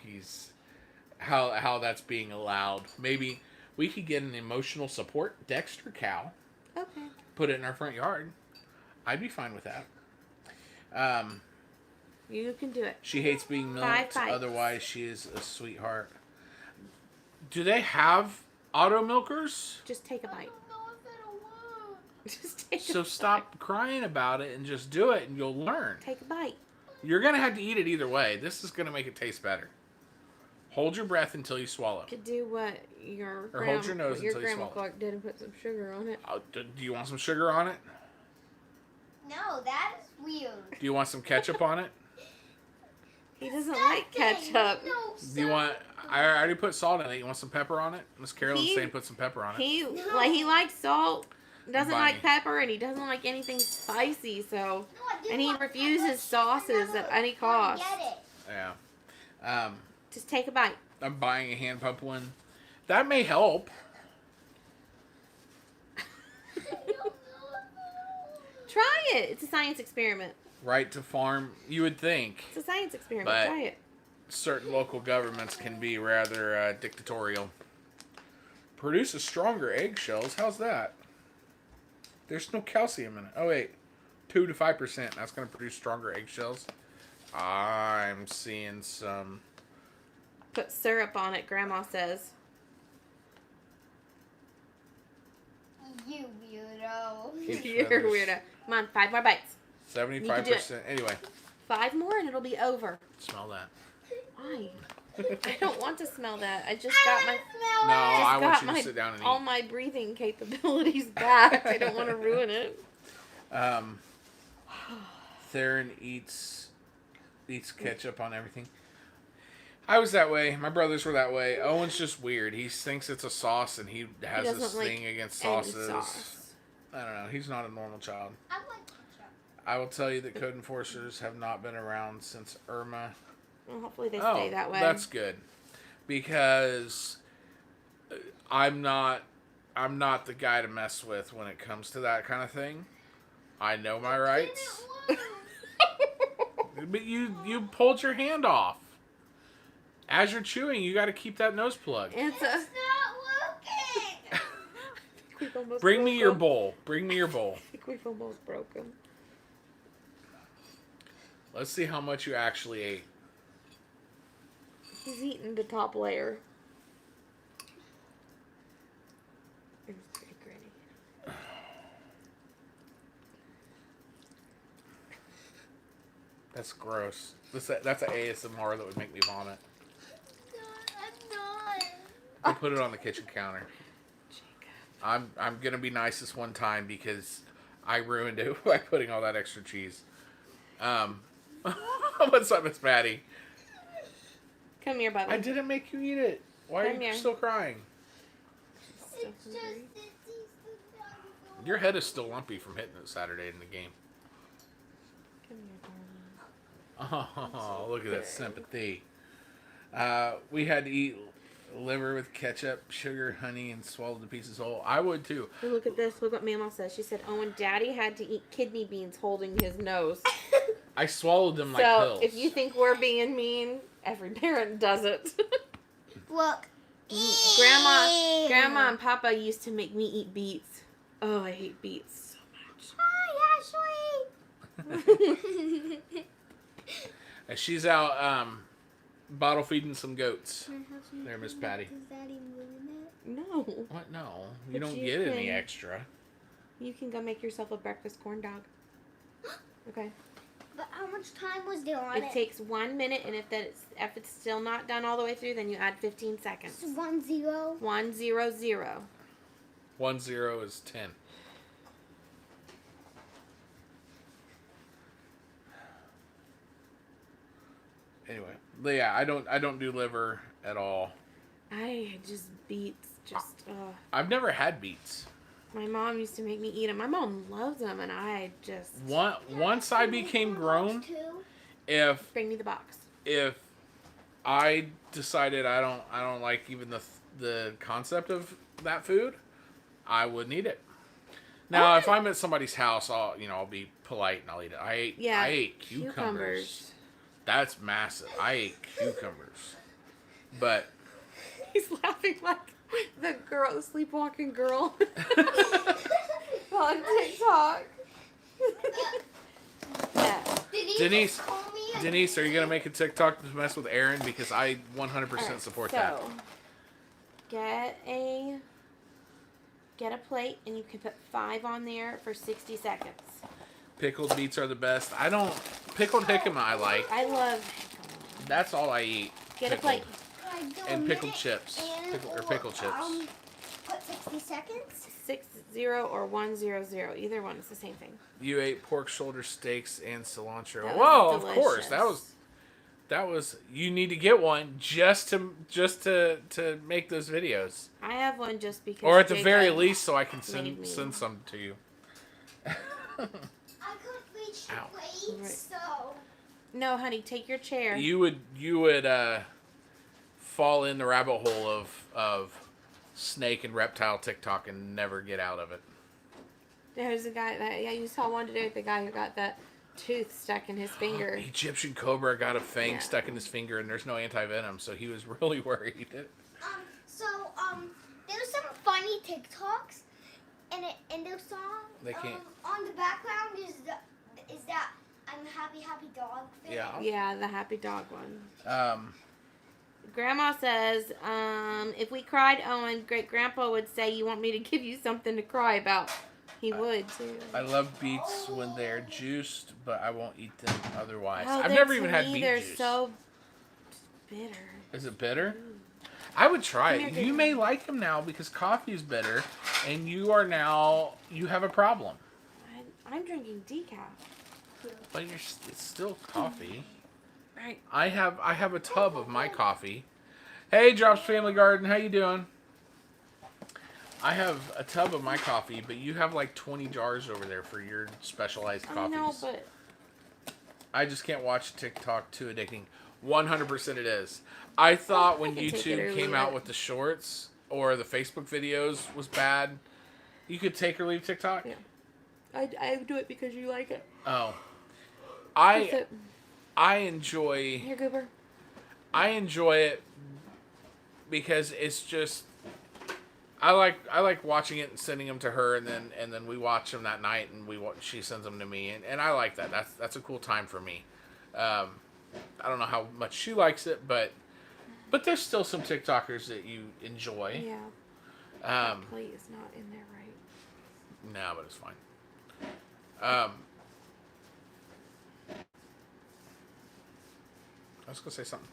how that's being allowed. Maybe we could get an emotional support Dexter cow. Okay. Put it in our front yard. I'd be fine with that. You can do it. She hates being 5 milked. bites. Otherwise, she is a sweetheart. Do they have auto milkers? Just take a I bite. don't know if it'll work. Just take So a stop bite. crying about it and just do it, and you'll learn. Take a bite. You're gonna have to eat it either way. This is gonna make it taste better. Hold your breath until you swallow. Could do what your Or hold your nose your until you grandma swallow. Clark did and put some sugar on it. Do you want some sugar on it? No, that is weird. Do you want some ketchup on it? He doesn't like ketchup. No, Do you want? I already put salt in it. You want some pepper on it? Miss Carolyn's He- saying put some pepper on it. He likes salt, doesn't Bunny. like pepper, and he doesn't like anything spicy. So, No, I do and he want refuses pepper. sauces I at any never cost. Get it. Yeah. Just take a bite. I'm buying a hand pump one. That may help. I don't know if it'll work. Try it. It's a science experiment. Right to farm, you would think. It's a science experiment. But- Try it. Certain local governments can be rather dictatorial. Produces stronger eggshells. How's that? There's no calcium in it. Oh wait, 2 to 5%. That's going to produce stronger eggshells. I'm seeing some. Put syrup on it, Grandma says. You weirdo. Keep You're a feathers. weirdo. Come on, 5 more bites. 75%. Anyway, 5 more and it'll be over. smell that. Why? I don't want to smell that. I just I got wanna my smell No, it. I just want got you to my sit down and all eat. my breathing capabilities back. I don't want to ruin it. Theron eats ketchup on everything. I was that way. My brothers were that way. Owen's just weird. He thinks it's a sauce, and he has this doesn't like thing against Any sauces. sauce. I don't know. He's not a normal child. I like ketchup. I will tell you that code enforcers have not been around since Irma. Well, hopefully they stay that way. That's good. Because I'm not the guy to mess with when it comes to that kind of thing. I know my rights. But you pulled your hand off. As you're chewing, you got to keep that nose plugged. It's not working. Bring me your bowl. Bring me your bowl. I think we've almost broken. Let's see how much you actually ate. He's eating the top layer. It was pretty gritty. That's gross. That's an ASMR that would make me vomit. I'm not. I'll put it on the kitchen counter. I'm gonna be nice this one time because I ruined it by putting all that extra cheese. What's up, Miss Patty? Come here, buddy. I didn't make you eat it. Why Come are you here. still crying? It's just Your head is still lumpy from hitting it Saturday in the game. Come here, darling. Oh, look at that sympathy. We had to eat liver with ketchup, sugar, honey, and swallowed the pieces whole. I would too. Hey, look at this. Look what Mama says. She said, Owen, Daddy had to eat kidney beans holding his nose. I swallowed them like So, pills. if you think we're being mean, every parent does it. look. Grandma and Papa used to make me eat beets. Oh, I hate beets so Hi, Ashley. And she's out bottle feeding some goats. There, Miss Patty. Does Daddy ruin it? No. What? No. You But don't you get any can- extra. You can go make yourself a breakfast corn dog. Okay. But how much time was there on It it? takes 1 minute, and if it's still not done all the way through, then you add 15 seconds. It's 1-0. 1-0-0. 1-0 is 10. Anyway, but yeah, I don't do liver at all. I just beets. I've never had beets. My mom used to make me eat them. My mom loves them, and I just Once I became grown, if bring me the box. if I decided I don't like even the concept of that food, I wouldn't eat it. Now, if I'm at somebody's house, I'll be polite and I'll eat it. I ate cucumbers. That's massive. I ate cucumbers, but He's laughing like the sleepwalking girl on TikTok. Yeah. Denise, are you gonna make a TikTok to mess with Aaron? Because I 100% support that. So, get a plate, and you can put 5 on there for 60 seconds. Pickled beets are the best. Pickled jicama I like. I love. That's all I eat. Get a plate. And pickled chips. Pickled chips. Put 60 seconds? 6-0 or 1-0-0. Either one is the same thing. You ate pork shoulder steaks and cilantro. That was Whoa, of course. delicious. That was. You need to get one just to make those videos, I have one just because. or at the Jacob very least, so I can made me. send some to you. I couldn't reach the Ow. plate, Right. so... No, honey, take your chair. You would fall in the rabbit hole of snake and reptile TikTok and never get out of it. There's a guy you saw one today with the guy who got that tooth stuck in his finger. Egyptian cobra got a fang Yeah. stuck in his finger, and there's no anti-venom, so he was really worried. There's some funny TikToks, and their song, They can't- on the background is that I'm a happy dog thing. Yeah. Yeah, the happy dog one. Um, Grandma says, if we cried Owen, great grandpa would say, you want me to give you something to cry about. He would too. I love beets when they're juiced, but I won't eat them otherwise. Oh, I've they're- never to even had me, beet they're juice. so bitter. Is it bitter? I would try Come it. here, You Jacob. may like them now because coffee is bitter, and you have a problem. I'm drinking decaf. But it's still coffee. Right. I have a tub of my coffee. Hey, Drops Family Garden, how you doing? I have a tub of my coffee, but you have like 20 jars over there for your specialized coffees. I know, but I just can't watch TikTok, too addicting. 100% it is. I thought when YouTube came out with the shorts or the Facebook videos was bad, you could take or leave TikTok. Yeah. I do it because you like it. Oh. I enjoy... Here, Goober. I enjoy it because it's just... I like watching it and sending them to her, and then we watch them that night, and she sends them to me, and I like that. That's a cool time for me. I don't know how much she likes it, but there's still some TikTokers that you enjoy. Yeah. That plate is not in there right. No, but it's fine. I was gonna say something.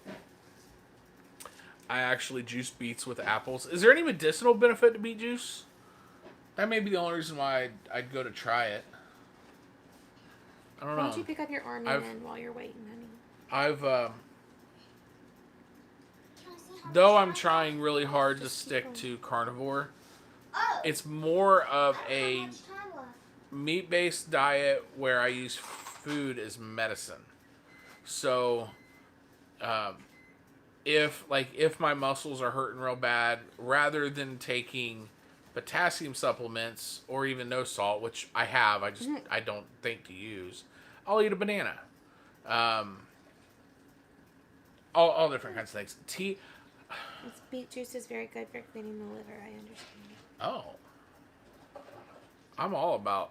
I actually juice beets with apples. Is there any medicinal benefit to beet juice? That may be the only reason why I'd go to try it. I don't know. Why don't you pick up your ornament while you're waiting, honey? Though I'm trying really hard to stick to carnivore, it's more of a meat-based diet where I use food as medicine. So, if my muscles are hurting real bad, rather than taking potassium supplements or even no salt, which I have, I don't think to use, I'll eat a banana. All different kinds of things. Tea. This beet juice is very good for cleaning the liver. I understand. Oh. I'm all about.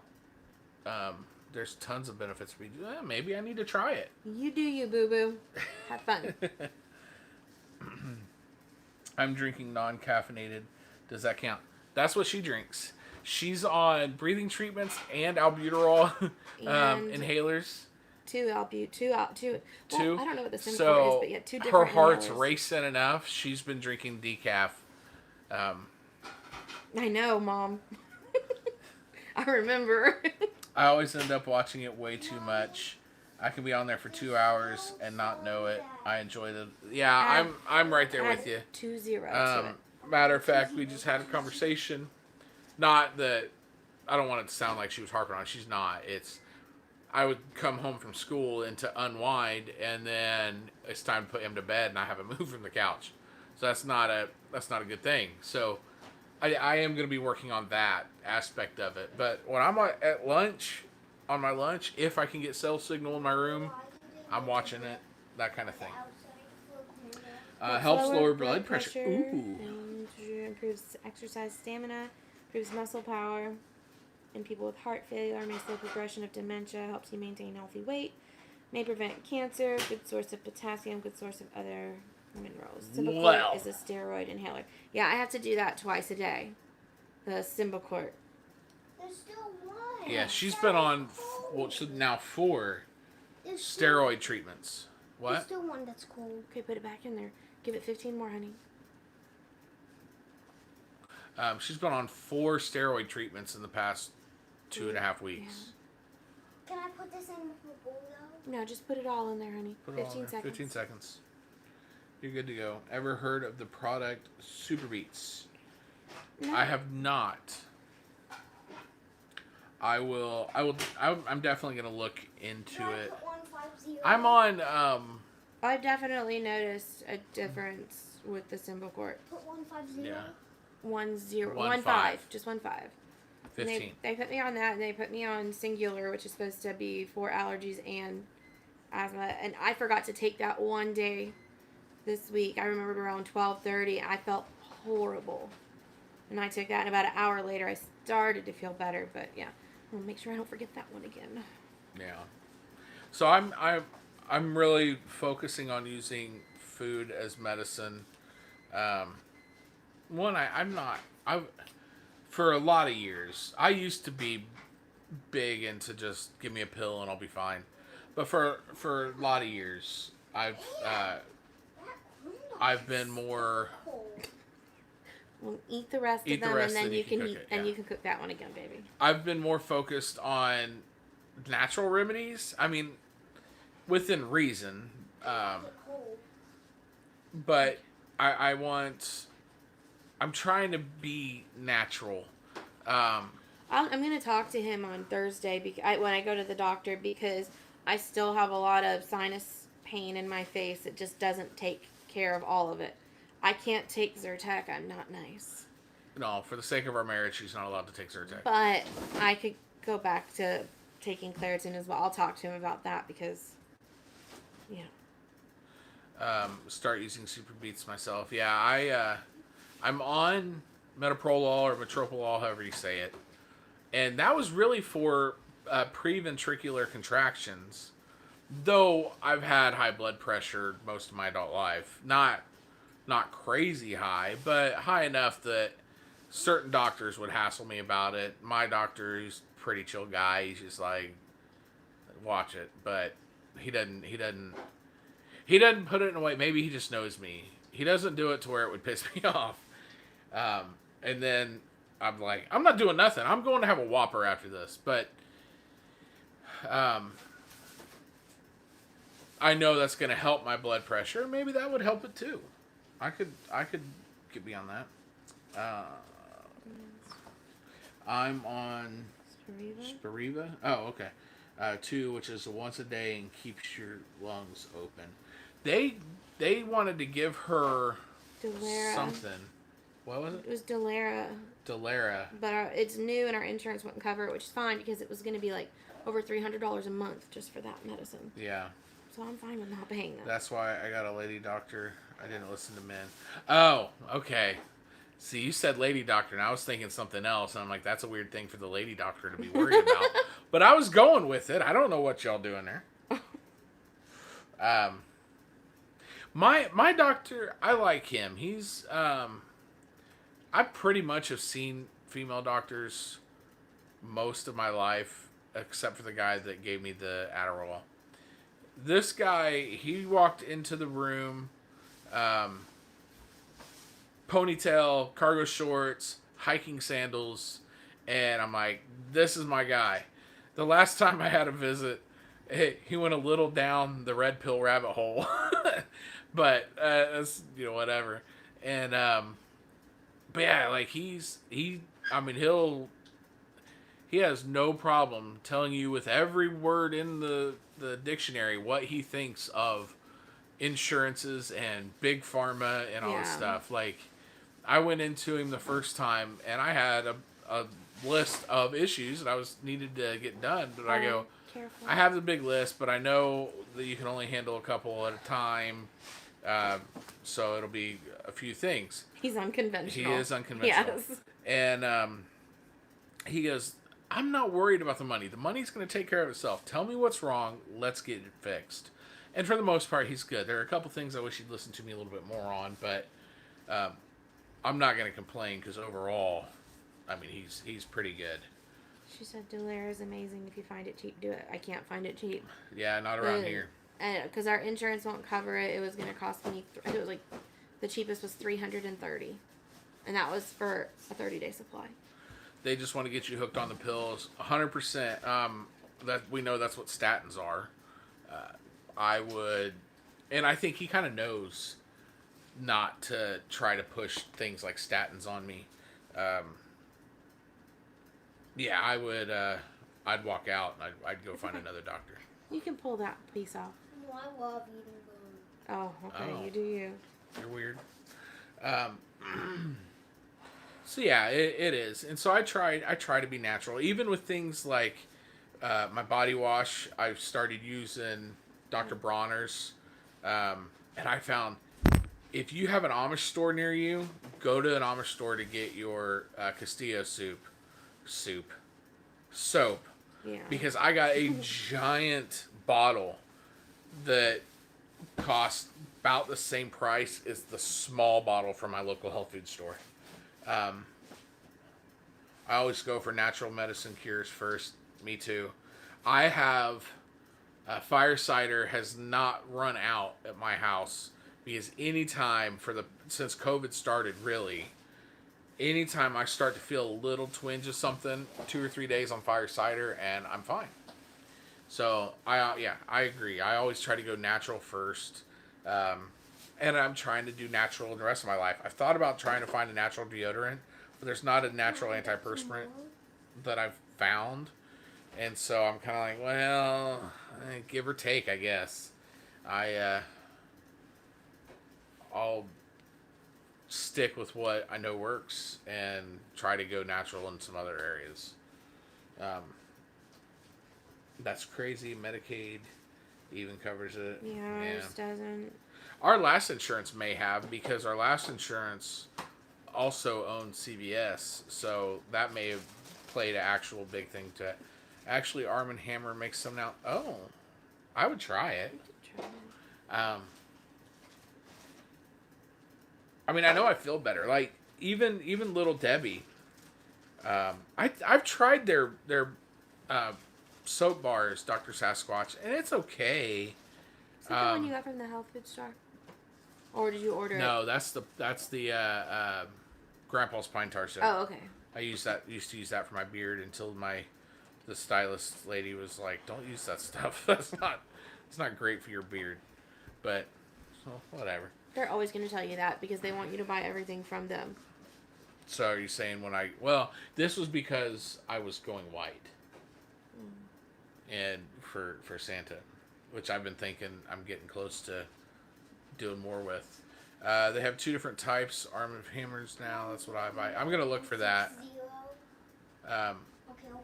There's tons of benefits. Maybe I need to try it. You do you, boo boo. Have fun. I'm drinking non-caffeinated. Does that count? That's what she drinks. She's on breathing treatments and albuterol inhalers. Two. Well, I don't know what the Simcor is, but yeah, two different. Her heart's inhalers. racing enough. She's been drinking decaf. I know, Mom. I remember. I always end up watching it way too much. I can be on there for 2 hours and not know it. I enjoy the... Yeah, I'm right there with you. 2-0 to it. Matter of fact, we just had a conversation. Not that... I don't want it to sound like she was harping on it. She's not. It's... I would come home from school and to unwind, and then it's time to put him to bed, and I haven't moved from the couch. So that's not a good thing. So I am going to be working on that aspect of it. But when I'm at lunch... On my lunch, if I can get cell signal in my room, I'm watching it. That kind of thing. Helps lower blood pressure. Ooh. And improves exercise stamina, improves muscle power. In people with heart failure, may slow progression of dementia, helps you maintain healthy weight, may prevent cancer, good source of potassium, good source of other minerals. Symbicort is a steroid inhaler. Yeah, I have to do that twice a day. The Symbicort. There's still one. Yeah, she's been on, now 4 steroid treatments. What? There's still one that's cold. Okay, put it back in there. Give it 15 more, honey. She's been on 4 steroid treatments in the past 2.5 weeks. Yeah. Can I put this in the bowl, though? No, just put it all in there, honey. Put it 15 seconds. 15 seconds. You're good to go. Ever heard of the product Super Beets? No. I have not. I'm definitely going to look into it. Put 150? I'm on, I definitely noticed a difference with the Symbicort. Put 150? Yeah. 15. Just 15. 15. They put me on that, and they put me on Singular, which is supposed to be for allergies and asthma. And I forgot to take that one day this week. I remembered around 12:30. I felt horrible. And I took that, and about an hour later, I started to feel better. But yeah, I'll make sure I don't forget that one again. Yeah. So I'm really focusing on using food as medicine. For a lot of years, I used to be big into just give me a pill and I'll be fine. But for a lot of years, I've been more. Well, eat the rest of them, and then you can cook that one again, baby. I've been more focused on natural remedies. I mean, within reason. But I I'm trying to be natural. I'm going to talk to him on Thursday when I go to the doctor, because I still have a lot of sinus pain in my face. It just doesn't take care of all of it. I can't take Zyrtec. I'm not nice. No, for the sake of our marriage, she's not allowed to take Zyrtec. But I could go back to taking Claritin as well. I'll talk to him about that because, Start using Super Beets myself. Yeah, I'm on metoprolol or metoprolol, however you say it. And that was really for preventricular contractions. Though I've had high blood pressure most of my adult life. Not crazy high, but high enough that certain doctors would hassle me about it. My doctor, he's a pretty chill guy. He's just like, watch it. But he doesn't put it in a way. Maybe he just knows me. He doesn't do it to where it would piss me off. And then I'm like, I'm not doing nothing. I'm going to have a Whopper after this. But I know that's going to help my blood pressure. Maybe that would help it too. I could get beyond that. I'm on Spiriva. Oh, okay. 2, which is once a day and keeps your lungs open. They wanted to give her Delera. something. What was it? It was Delera. But it's new and our insurance wouldn't cover it, which is fine because it was going to be like over $300 a month just for that medicine. Yeah. So I'm fine with not paying that. That's why I got a lady doctor. I didn't listen to men. Oh, okay. See, you said lady doctor, and I was thinking something else. And I'm like, that's a weird thing for the lady doctor to be worried about. But I was going with it. I don't know what y'all doing there. My doctor, I like him. He's I pretty much have seen female doctors most of my life, except for the guy that gave me the Adderall. This guy, he walked into the room, ponytail, cargo shorts, hiking sandals, and I'm like, this is my guy. The last time I had a visit, he went a little down the red pill rabbit hole, but that's, whatever. And but yeah, like he has no problem telling you with every word in the dictionary what he thinks of insurances and big pharma and all this stuff. Like, I went into him the first time and I had a list of issues that I needed to get done, but I go, careful. I have the big list, but I know that you can only handle a couple at a time, so it'll be a few things. He's unconventional. He is unconventional. Yes. And he goes, I'm not worried about the money. The money's going to take care of itself. Tell me what's wrong. Let's get it fixed. And for the most part, he's good. There are a couple things I wish he'd listen to me a little bit more on, but I'm not going to complain because overall, I mean, he's pretty good. She said Delera is amazing. If you find it cheap, do it. I can't find it cheap. Yeah, not around here. Because our insurance won't cover it. It was going to cost me, it was like, the cheapest was $330. And that was for a 30-day supply. They just want to get you hooked on the pills. 100%. That we know that's what statins are. I would, and I think he kind of knows not to try to push things like statins on me. Yeah, I would. I'd walk out and I'd go find another doctor. You can pull that piece off. No, I love eating those. Oh, okay. Oh. You do you. You're weird. So yeah, it is, and so I try to be natural, even with things like my body wash. I've started using Dr. Bronner's, and I found if you have an Amish store near you, go to an Amish store to get your Castillo soap, yeah. Because I got a giant bottle that cost about the same price as the small bottle from my local health food store. I always go for natural medicine cures first. Me too. I have fire cider has not run out at my house because anytime since COVID started, really, anytime I start to feel a little twinge of something, 2 or 3 days on fire cider and I'm fine. So I agree. I always try to go natural first. And I'm trying to do natural in the rest of my life. I've thought about trying to find a natural deodorant, but there's not a natural antiperspirant that I've found. And so I'm kind of like, well, give or take, I guess. I'll stick with what I know works and try to go natural in some other areas. That's crazy. Medicaid even covers it. Yeah, ours doesn't. Our last insurance may have, because our last insurance also owned CVS, so that may have played an actual big thing to. Actually, Arm & Hammer makes some now. Oh, I would try it. I mean, I know I feel better. Like even Little Debbie. I've tried their soap bars, Dr. Sasquatch, and it's okay. Is that the one you got from the health food store? Or did you order it? No, that's the Grandpa's Pine Tar soap. Oh, okay. I used to use that for my beard until the stylist lady was like, "Don't use that stuff. It's not great for your beard." But whatever. They're always going to tell you that because they want you to buy everything from them. So are you saying this was because I was going white, and for Santa, which I've been thinking I'm getting close to doing more with. They have 2 different types, Arm & Hammers now. That's what I buy. I'm gonna look for that. I'm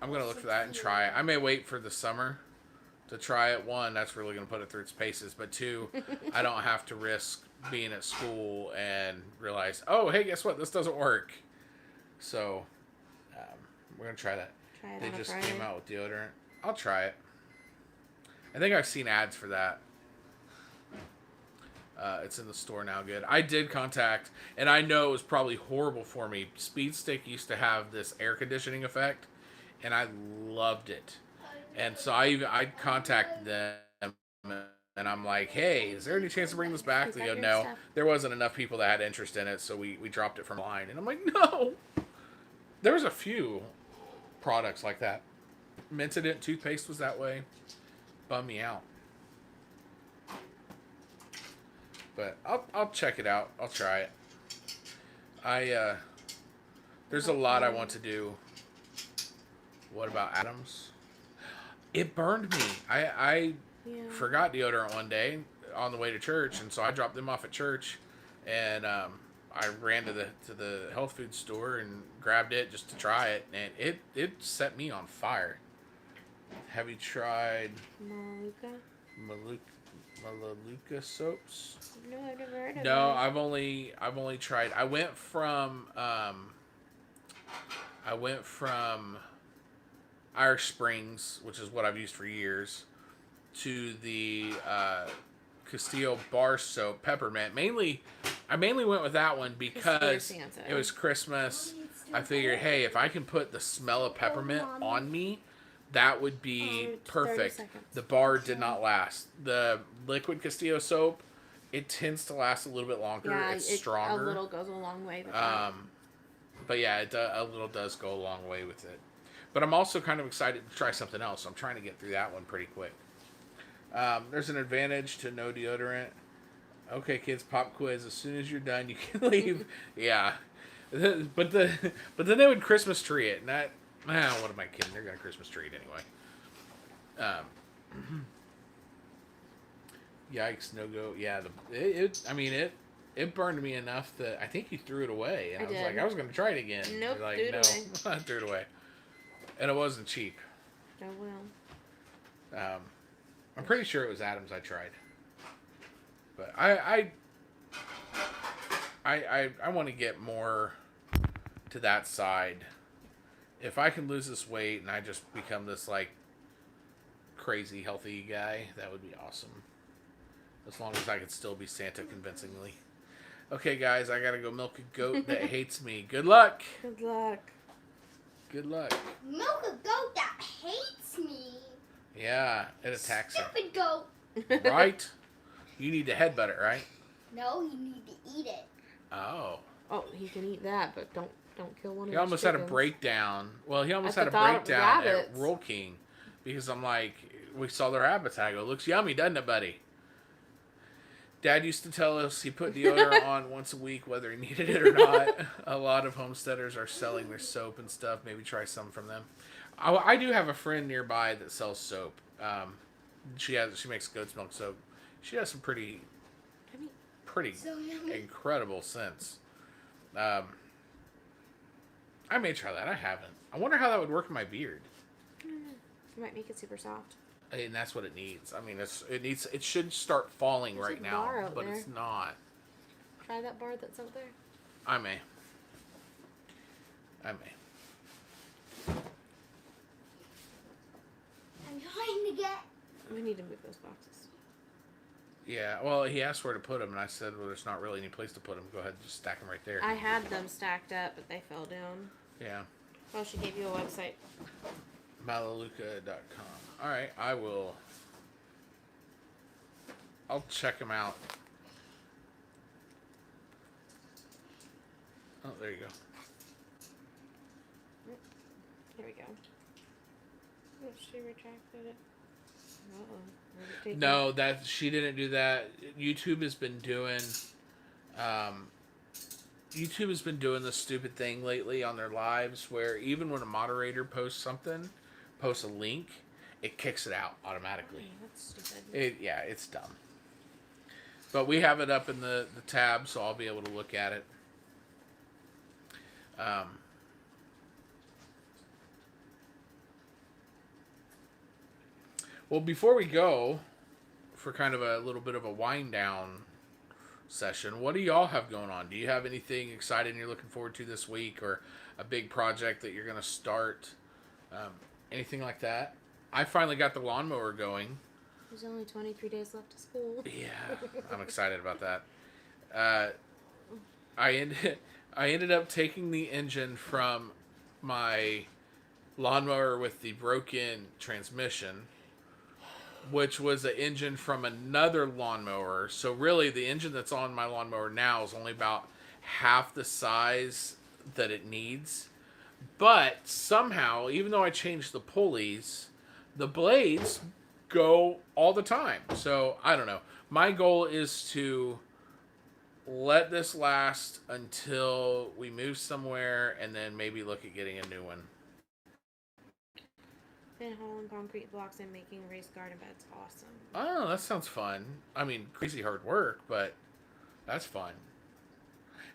gonna look for that and try it. I may wait for the summer to try it. 1, that's really gonna put it through its paces. But 2, I don't have to risk being at school and realize, oh, hey, guess what? This doesn't work. So we're gonna try that. They just came out with deodorant. I'll try it. I think I've seen ads for that. It's in the store now. Good. I did contact, and I know it was probably horrible for me. Speed Stick used to have this air conditioning effect, and I loved it. And so I contacted them, and I'm like, hey, is there any chance to bring this back? They go, no. There wasn't enough people that had interest in it, so we dropped it from line. And I'm like, no. There was a few products like that. Mentodent toothpaste was that way. Bummed me out. But I'll check it out. I'll try it. There's a lot I want to do. What about Adams? It burned me. I forgot deodorant one day on the way to church, and so I dropped them off at church, and I ran to the health food store and grabbed it just to try it, and it set me on fire. Have you tried Maluka soaps? No, I've never heard of No, that. I've only tried. I went from Irish Springs, which is what I've used for years, to the Castillo bar soap peppermint. I mainly went with that one because it was Christmas. I figured, hey, if I can put the smell of peppermint on me, that would be perfect. The bar did not last. The liquid Castillo soap, it tends to last a little bit longer. Yeah, it's stronger. A little goes a long way with but yeah, a little does go a long way with it. But I'm also kind of excited to try something else. I'm trying to get through that one pretty quick. There's an advantage to no deodorant. Okay, kids, pop quiz. As soon as you're done, you can leave. Yeah. But then they would Christmas tree it. And that, what am I kidding? They're going to Christmas tree it anyway. Yikes, no go. Yeah, it burned me enough that I think you threw it away. And I was like, I was going to try it again. Nope, You're like, threw it no, away. I threw it away. And it wasn't cheap. Oh, well. I'm pretty sure it was Adams I tried. But I want to get more to that side. If I can lose this weight and I just become this like crazy healthy guy, that would be awesome. As long as I could still be Santa convincingly. Okay, guys, I gotta go milk a goat that hates me. Good luck. Good luck. Good luck. Milk a goat that hates me. Yeah, it attacks her. Stupid goat. Right? You need to headbutt it, right? No, you need to eat it. Oh. Oh, he can eat that, but don't kill one of He his almost had a chickens. breakdown. Well, he almost At had a the thought of breakdown at rabbits. Roll King. Because I'm like, we saw the rabbits. I go, looks yummy, doesn't it, buddy? Dad used to tell us he put deodorant on once a week, whether he needed it or not. A lot of homesteaders are selling their soap and stuff. Maybe try some from them. I do have a friend nearby that sells soap. She makes goat's milk soap. She has some pretty So yummy. incredible scents. I may try that. I haven't. I wonder how that would work in my beard. It might make it super soft. And that's what it needs. I mean, it should start falling There's right a now, bar out but there. it's not. Try that bar that's out there. I may. I'm trying to get. We need to move those boxes. Yeah, well, he asked where to put them, and I said, well, there's not really any place to put them. Go ahead and just stack them right there. I had them stacked up, but they fell down. Yeah. Well, she gave you a website. Malaluca.com. All right, I'll check them out. Oh, there you go. Here we go. Oh, she retracted it. Uh-oh. No, that she didn't do that. YouTube has been doing this stupid thing lately on their lives where even when a moderator posts a link, it kicks it out automatically. Okay, that's stupid. It's dumb. But we have it up in the tab, so I'll be able to look at it. Well, before we go, for kind of a little bit of a wind down session, what do y'all have going on? Do you have anything exciting you're looking forward to this week, or a big project that you're going to start? Anything like that? I finally got the lawnmower going. There's only 23 days left of school. Yeah, I'm excited about that. I ended up taking the engine from my lawnmower with the broken transmission, which was an engine from another lawnmower. So really, the engine that's on my lawnmower now is only about half the size that it needs. But somehow, even though I changed the pulleys, the blades go all the time. So I don't know. My goal is to let this last until we move somewhere, and then maybe look at getting a new one. Been hauling concrete blocks and making raised garden beds. Awesome. Oh, that sounds fun. I mean, crazy hard work, but that's fun.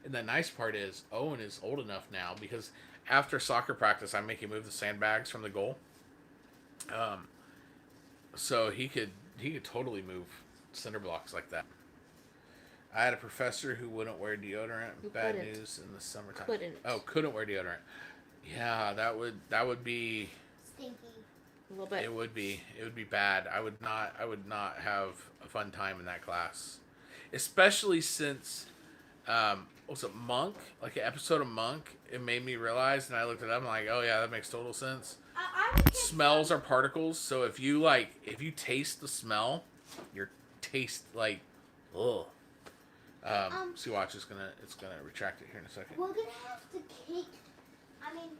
And the nice part is Owen is old enough now, because after soccer practice, I make him move the sandbags from the goal. So he could totally move cinder blocks like that. I had a professor who wouldn't wear deodorant. Bad news in the summertime. Couldn't wear deodorant. Yeah, that would be Stinky. A little bit. It would be bad. I would not have a fun time in that class, especially since was it Monk? Like an episode of Monk. It made me realize, and I looked it up. I'm like, oh yeah, that makes total sense. Smells are particles, so if you taste the smell, your taste like, ugh. See, watch, it's gonna retract it here in a second. We're gonna have to kick. I mean,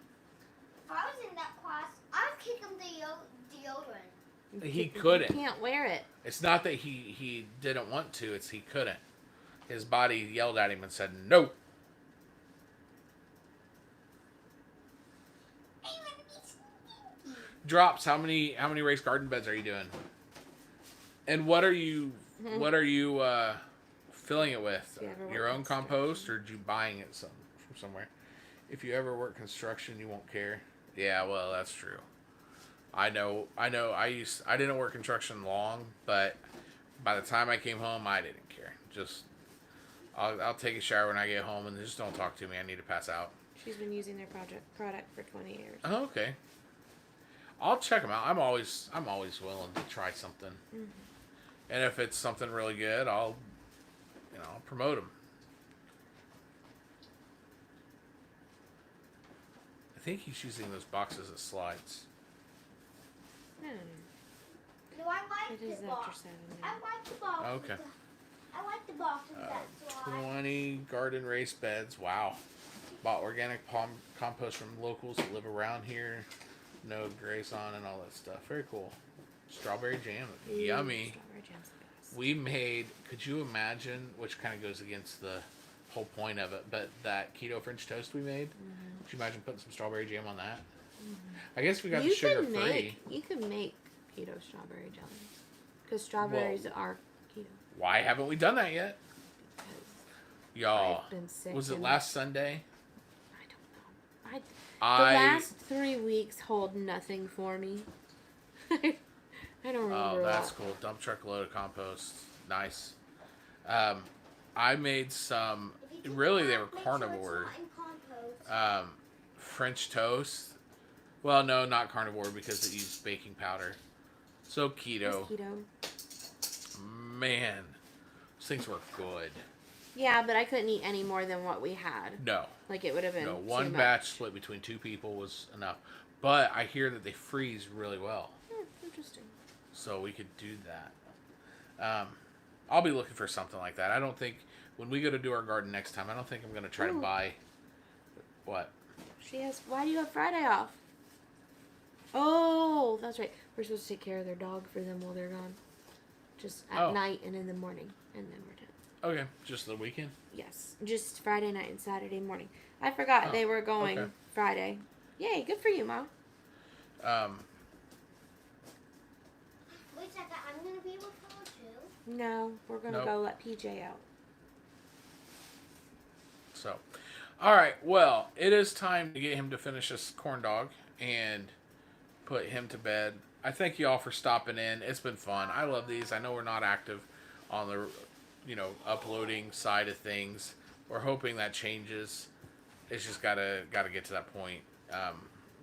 if I was in that class, I would kick him deodorant. He couldn't. He can't wear it. It's not that he didn't want to. It's he couldn't. His body yelled at him and said no. Drops. How many raised garden beds are you doing? And what are you filling it with? Your own compost, or did you buying it from somewhere? If you ever work construction, you won't care. Yeah, well, that's true. I know. I didn't work construction long, but by the time I came home, I didn't care. Just I'll take a shower when I get home, and just don't talk to me. I need to pass out. She's been using their product for 20 years. Oh, okay. I'll check them out. I'm always willing to try something. Mm-hmm. And if it's something really good, I'll promote them. I think he's using those boxes as slides. No, I like It is the after box. 7 I now. like the box. Okay. I like the box with that slide. 20 garden raised beds. Wow. Bought organic compost from locals that live around here. No grace on and all that stuff. Very cool. Strawberry jam. Yummy. Strawberry jam's the best. We made, could you imagine, which kind of goes against the whole point of it, but that keto French toast we made, could you imagine putting some strawberry jam on that? I guess we got the sugar free. You can make keto strawberry jelly. Because strawberries are keto. Why haven't we done that yet? Because Y'all, I've been sick. was it last Sunday? I don't know. The last 3 weeks hold nothing for me. I don't remember. Oh, that's cool. Dump truck load of compost. Nice. I made some, really they were carnivore. French toast. Well, no, not carnivore because it used baking powder. So keto. Man, those things were good. Yeah, but I couldn't eat any more than what we had. No. Like, it would have been No, one batch split between 2 people was enough. But I hear that they freeze really well. Interesting. So we could do that. I'll be looking for something like that. I don't think, when we go to do our garden next time, I don't think I'm going to try to buy, what? Why do you have Friday off? Oh, that's right. We're supposed to take care of their dog for them while they're gone. Just at night and in the morning. And then we're done. Okay, just the weekend? Yes, just Friday night and Saturday morning. I forgot they were going Friday. Yay, good for you, Mom. Wait a second, I'm going to be with her too? No, we're going to go let PJ out. So, alright, well, it is time to get him to finish this corn dog and put him to bed. I thank you all for stopping in. It's been fun. I love these. I know we're not active on the, uploading side of things. We're hoping that changes. It's just gotta get to that point.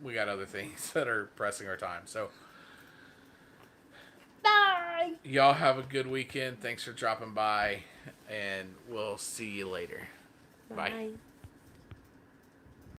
We got other things that are pressing our time. So, Bye! Y'all have a good weekend. Thanks for dropping by, and we'll see you later. Bye. Bye.